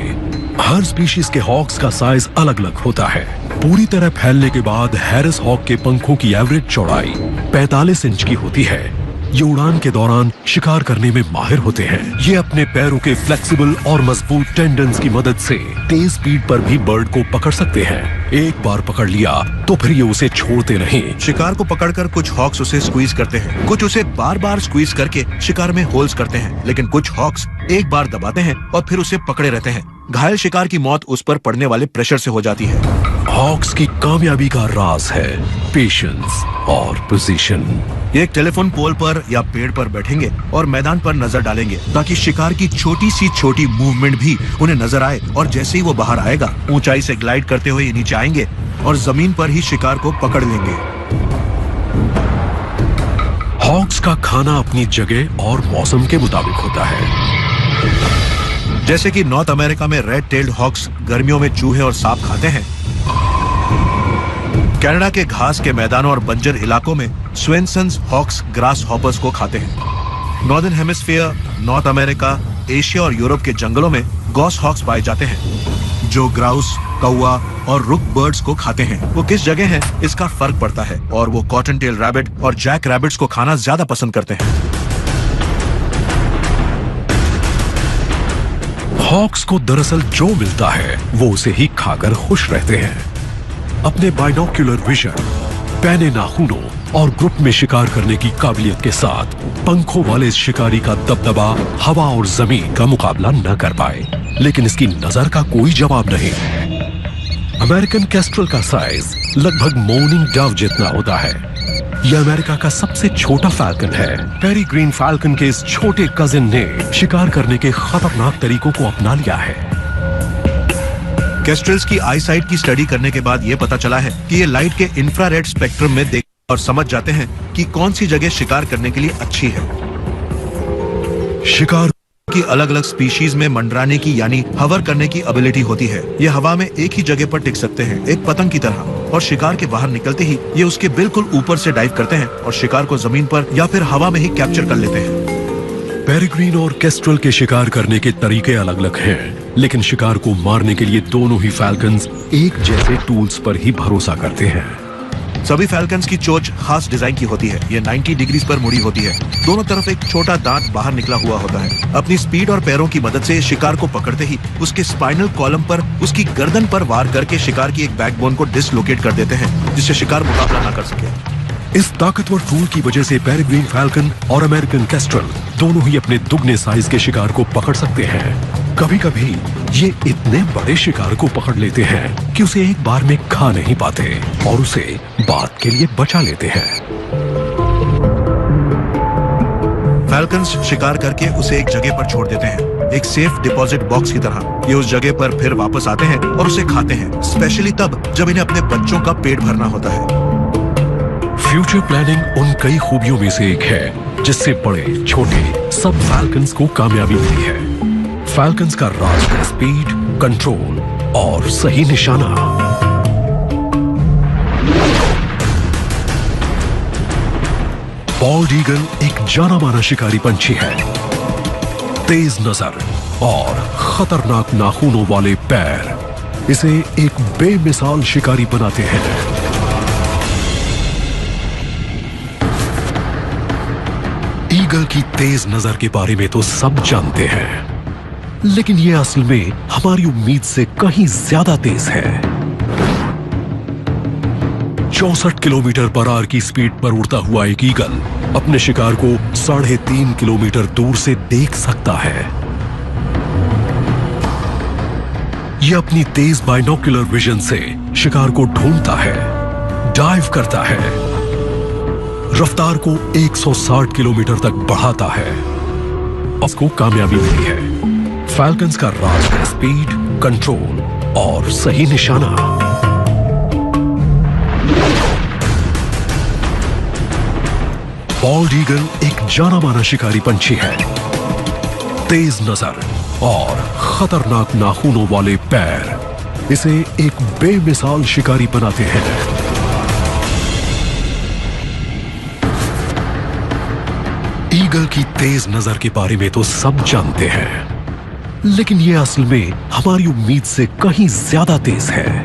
हर स्पीशीज के हॉक्स का साइज अलग अलग होता है। पूरी तरह फैलने के बाद हैरिस हॉक के पंखों की एवरेज चौड़ाई 45 इंच की होती है। ये उड़ान के दौरान शिकार करने में माहिर होते हैं। ये अपने पैरों के फ्लेक्सिबल और मजबूत टेंडन्स की मदद से तेज स्पीड पर भी बर्ड को पकड़ सकते हैं। एक बार पकड़ लिया तो फिर ये उसे छोड़ते नहीं। शिकार को पकड़कर कुछ हॉक्स उसे स्क्वीज करते हैं, कुछ उसे बार बार स्क्वीज करके शिकार में होल्स करते हैं, लेकिन कुछ हॉक्स एक बार दबाते हैं और फिर उसे पकड़े रहते हैं। घायल शिकार की मौत उस पर पड़ने वाले प्रेशर से हो जाती है। हॉक्स की कामयाबी का राज है पेशेंस और पोजीशन। ये एक टेलीफोन पोल पर या पेड़ पर बैठेंगे और मैदान पर नजर डालेंगे, ताकि शिकार की छोटी सी छोटी मूवमेंट भी उन्हें नजर आए, और जैसे ही वो बाहर आएगा ऊंचाई से ग्लाइड करते हुए नीचे आएंगे और जमीन पर ही शिकार को पकड़ लेंगे। हॉक्स का खाना अपनी जगह और मौसम के मुताबिक होता है। जैसे कि नॉर्थ अमेरिका में रेड टेल्ड हॉक्स गर्मियों में चूहे और सांप खाते हैं। कनाडा के घास के मैदानों और बंजर इलाकों में स्वेनसन्स हॉक्स ग्रास हॉपर्स को खाते हैं। Northern hemisphere, north America, Asia और यूरोप के जंगलों में गॉस हॉक्स पाए जाते हैं, जो ग्राउस, कौवा और रुक बर्ड्स को खाते हैं। वो किस जगह हैं, इसका फर्क पड़ता है, और वो कॉटन टेल रैबिट और जैक रैबिट्स को खाना ज्यादा पसंद करते हैं। हॉक्स को दरअसल जो मिलता है वो उसे ही खाकर खुश रहते हैं। अपने बाइनोक्यूलर विजन, पैने नाखूनों और ग्रुप में शिकार करने की काबिलियत के साथ पंखों वाले इस शिकारी का दबदबा हवा और जमीन का मुकाबला न कर पाए, लेकिन इसकी नजर का कोई जवाब नहीं। अमेरिकन केस्ट्रल का साइज लगभग मॉर्निंग डव जितना होता है। यह अमेरिका का सबसे छोटा फैल्कन है। पेरीग्रीन फैल्कन के इस छोटे कजिन ने शिकार करने के खतरनाक तरीकों को अपना लिया है। केस्ट्रल्स की आईसाइट की स्टडी करने के बाद यह पता चला है कि ये लाइट के इंफ्रारेड स्पेक्ट्रम में देख और समझ जाते हैं कि कौन सी जगह शिकार करने के लिए अच्छी है। शिकार की अलग अलग स्पीशीज में मंडराने की यानी हवर करने की एबिलिटी होती है। ये हवा में एक ही जगह पर टिक सकते हैं, एक पतंग की तरह, और शिकार के बाहर निकलते ही ये उसके बिल्कुल ऊपर से डाइव करते हैं और शिकार को जमीन पर या फिर हवा में ही कैप्चर कर लेते हैं। पेरिग्रीन और केस्ट्रल के शिकार करने के तरीके अलग अलग हैं, लेकिन शिकार को मारने के लिए दोनों ही फैल्कन्स एक जैसे टूल्स पर ही भरोसा करते हैं। सभी फैल्कन्स की चोंच खास डिजाइन की होती है। ये 90 डिग्रीज पर मुड़ी होती है। दोनों तरफ एक छोटा दांत बाहर निकला हुआ होता है। अपनी स्पीड और पैरों की मदद से शिकार को पकड़ते ही उसके स्पाइनल कॉलम पर उसकी गर्दन पर वार करके शिकार की एक बैकबोन को डिसलोकेट कर देते हैं, जिससे शिकार मुकाबला न कर सके। इस ताकतवर टूल की वजह से पेरिग्रीन फैल्कन और अमेरिकन केस्ट्रल दोनों ही अपने दुगने साइज के शिकार को पकड़ सकते हैं। कभी कभी ये इतने बड़े शिकार को पकड़ लेते हैं कि उसे एक बार में खा नहीं पाते और उसे बाद के लिए बचा लेते हैं। फैल्कन्स शिकार करके उसे एक जगह पर छोड़ देते हैं, एक सेफ डिपॉजिट बॉक्स की तरह। ये उस जगह पर फिर वापस आते हैं और उसे खाते हैं, स्पेशली तब जब इन्हें अपने बच्चों का पेट भरना होता है। फ्यूचर प्लानिंग उन कई खूबियों में से एक है जिससे बड़े छोटे सब फैल्कन्स को कामयाबी मिली है। फैल्कन्स का राज है स्पीड, कंट्रोल और सही निशाना। बॉल्ड ईगल एक जाना माना शिकारी पंछी है। तेज नजर और खतरनाक नाखूनों वाले पैर इसे एक बेमिसाल शिकारी बनाते हैं। ईगल की तेज नजर के बारे में तो सब जानते हैं, लेकिन ये असल में हमारी उम्मीद से कहीं ज्यादा तेज है। 64 किलोमीटर पर आवर की स्पीड पर उड़ता हुआ एक ईगल अपने शिकार को 3.5 किलोमीटर दूर से देख सकता है। यह अपनी तेज बाइनोक्यूलर विजन से शिकार को ढूंढता है, डाइव करता है, रफ्तार को 160 किलोमीटर तक बढ़ाता है। उसको कामयाबी मिली है। फैल्कन्स का राज है स्पीड, कंट्रोल और सही निशाना। बॉल्ड ईगल एक जाना माना शिकारी पंछी है। तेज नजर और खतरनाक नाखूनों वाले पैर इसे एक बेमिसाल शिकारी बनाते हैं। ईगल की तेज नजर के बारे में तो सब जानते हैं, लेकिन यह असल में हमारी उम्मीद से कहीं ज्यादा तेज है।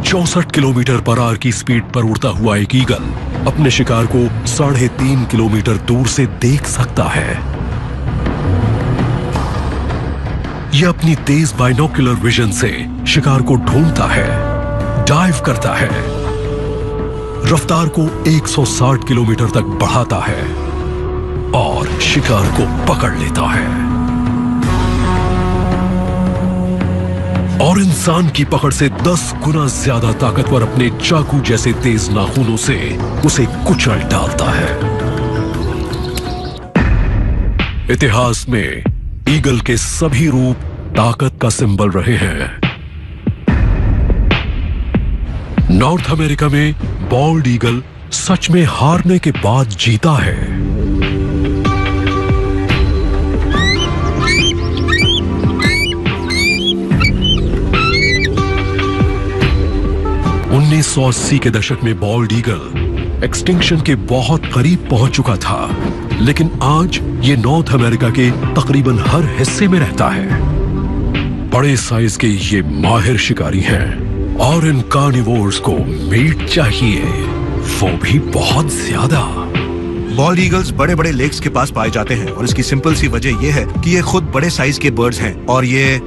64 किलोमीटर पर आवर की स्पीड पर उड़ता हुआ एक ईगल अपने शिकार को 3.5 किलोमीटर दूर से देख सकता है। यह अपनी तेज बाइनोक्यूलर विजन से शिकार को ढूंढता है, डाइव करता है, रफ्तार को 160 किलोमीटर तक बढ़ाता है और शिकार को पकड़ लेता है। और इंसान की पकड़ से 10 गुना ज्यादा ताकतवर अपने चाकू जैसे तेज नाखूनों से उसे कुचल डालता है। इतिहास में ईगल के सभी रूप ताकत का सिंबल रहे हैं। नॉर्थ अमेरिका में बॉल्ड ईगल सच में हारने के बाद जीता है। उन्नीस 1980 के दशक में बॉल्ड ईगल एक्सटिंक्शन के बहुत करीब पहुंच चुका था, लेकिन आज ये नॉर्थ अमेरिका के तकरीबन हर हिस्से में रहता है। बड़े साइज के ये माहिर शिकारी हैं और इन कार्निवोर्स को मीट चाहिए, वो भी बहुत ज्यादा। बॉल्ड ईगल्स बड़े बड़े लेक्स के पास पाए जाते हैं और इसकी सिंपल सी वजह यह है कि ये खुद बड़े साइज के बर्ड्स हैं और ये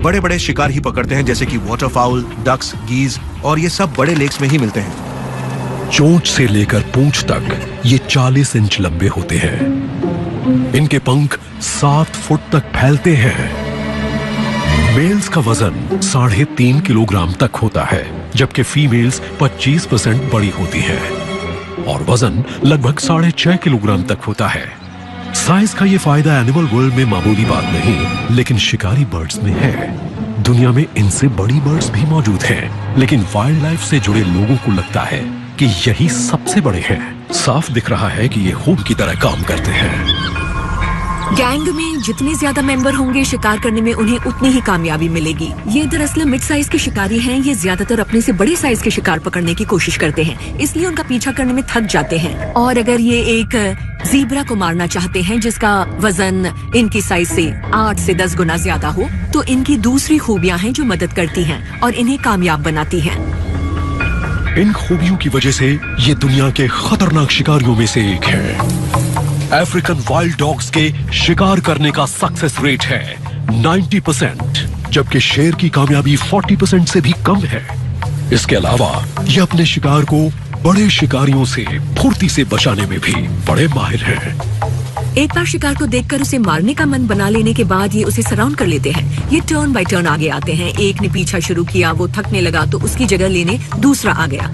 बड़े बड़े शिकार ही पकड़ते हैं, जैसे कि वाटरफाउल, डक्स, गीज, और ये सब बड़े लेक्स में ही मिलते हैं। चोंच से लेकर पूंछ तक ये 40 इंच लंबे होते हैं। इनके पंख 7 फुट तक फैलते हैं। मेल्स का वजन 3.5 किलोग्राम तक होता है, जबकि फीमेल्स 25% बड़ी होती है और वजन लगभग 6.5 किलोग्राम तक होता है। साइज का ये फायदा एनिमल वर्ल्ड में मामूली बात नहीं, लेकिन शिकारी बर्ड्स में है। दुनिया में इनसे बड़ी बर्ड्स भी मौजूद हैं, लेकिन वाइल्ड लाइफ से जुड़े लोगों को लगता है कि यही सबसे बड़े हैं। साफ दिख रहा है कि ये खूब की तरह काम करते हैं। गैंग में जितने ज्यादा मेंबर होंगे, शिकार करने में उन्हें उतनी ही कामयाबी मिलेगी। ये दरअसल मिड साइज के शिकारी हैं। ये ज्यादातर अपने से बड़े साइज के शिकार पकड़ने की कोशिश करते हैं, इसलिए उनका पीछा करने में थक जाते हैं। और अगर ये एक ज़ीब्रा को मारना चाहते हैं जिसका वजन इनकी साइज से 8 से 10 गुना ज्यादा हो, तो इनकी दूसरी खूबियां हैं जो मदद करती हैं और इन्हें कामयाब बनाती हैं। इन खूबियों की वजह से ये दुनिया के खतरनाक शिकारियों में से एक है। अफ्रीकन वाइल्ड डॉग्स के शिकार करने का सक्सेस रेट है 90%, जबकि शेर की कामयाबी 40% से भी कम है। इसके अलावा ये अपने शिकार को बड़े शिकारियों से फुर्ती से बचाने में भी बड़े माहिर हैं। एक बार शिकार को देखकर उसे मारने का मन बना लेने के बाद ये उसे सराउंड कर लेते हैं। ये टर्न बाय टर्न आगे आते हैं। एक ने पीछा शुरू किया, वो थकने लगा तो उसकी जगह लेने दूसरा आ गया।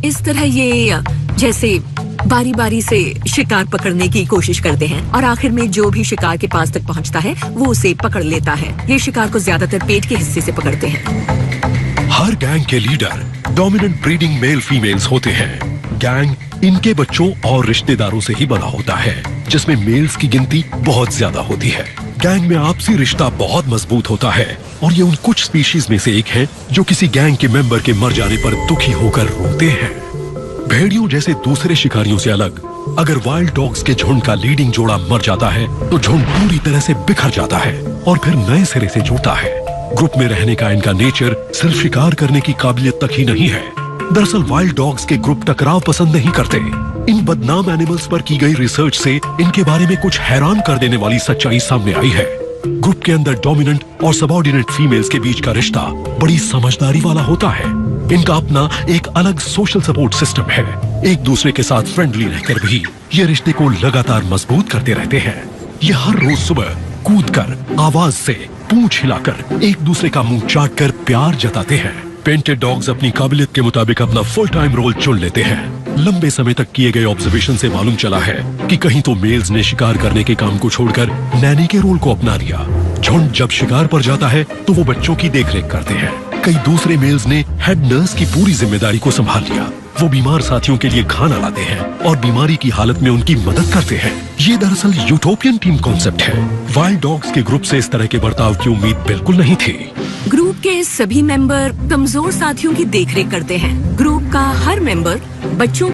इस तरह ये जैसे बारी बारी से शिकार पकड़ने की कोशिश करते हैं और आखिर में जो भी शिकार के पास तक पहुंचता है वो उसे पकड़ लेता है। ये शिकार को ज्यादातर पेट के हिस्से से पकड़ते हैं। हर गैंग के leader dominant breeding mail females होते हैं। गैंग इनके बच्चों और रिश्तेदारों से ही बना होता है, जिसमें मेल्स की गिनती बहुत ज्यादा होती है। गैंग में आपसी रिश्ता बहुत मजबूत होता है और ये उन कुछ स्पीशीज में से एक है जो किसी गैंग के मेंबर के मर जाने पर दुखी होकर रोते हैं। भेड़ियों जैसे दूसरे शिकारियों से अलग, अगर वाइल्ड डॉग्स के झुंड का लीडिंग जोड़ा मर जाता है तो झुंड पूरी तरह से बिखर जाता है और फिर नए सिरे से जुड़ता है। ग्रुप में रहने का इनका नेचर सिर्फ शिकार करने की काबिलियत तक ही नहीं है। दरअसल वाइल्ड डॉग्स के ग्रुप टकराव पसंद नहीं करते। इन बदनाम एनिमल्स पर की गई रिसर्च से इनके बारे में कुछ हैरान कर देने वाली सच्चाई सामने आई है। ग्रुप के अंदर डोमिनेंट और सबऑर्डिनेट फीमेल्स के बीच का रिश्ता बड़ी समझदारी वाला होता है। इनका अपना एक अलग सोशल सपोर्ट सिस्टम है। एक दूसरे के साथ फ्रेंडली रहकर भी ये रिश्ते को लगातार मजबूत करते रहते हैं। ये हर रोज सुबह कूदकर, आवाज से, पूंछ हिलाकर एक दूसरे का मुंह चाट कर प्यार जताते हैं। पेंटेड डॉग्स अपनी काबिलियत के मुताबिक अपना फुल टाइम रोल चुन लेते हैं। लंबे समय तक किए गए ऑब्जर्वेशन से मालूम चला है कि कहीं तो मेल्स ने शिकार करने के काम को छोड़कर नैनी के रोल को अपना लिया। झुंड जब शिकार पर जाता है तो वो बच्चों की देखरेख करते हैं। कई दूसरे मेल्स ने हेड नर्स की पूरी जिम्मेदारी को संभाल लिया। वो बीमार साथियों के लिए खाना लाते हैं और बीमारी की हालत में उनकी मदद करते हैं। ये दरअसल यूटोपियन टीम कॉन्सेप्ट है। वाइल्ड डॉग्स के ग्रुप से इस तरह के बर्ताव की उम्मीद बिल्कुल नहीं थी। ग्रुप के सभी मेंबर कमजोर साथियों की देखरेख करते हैं। ग्रुप का हर मेंबर बच्चों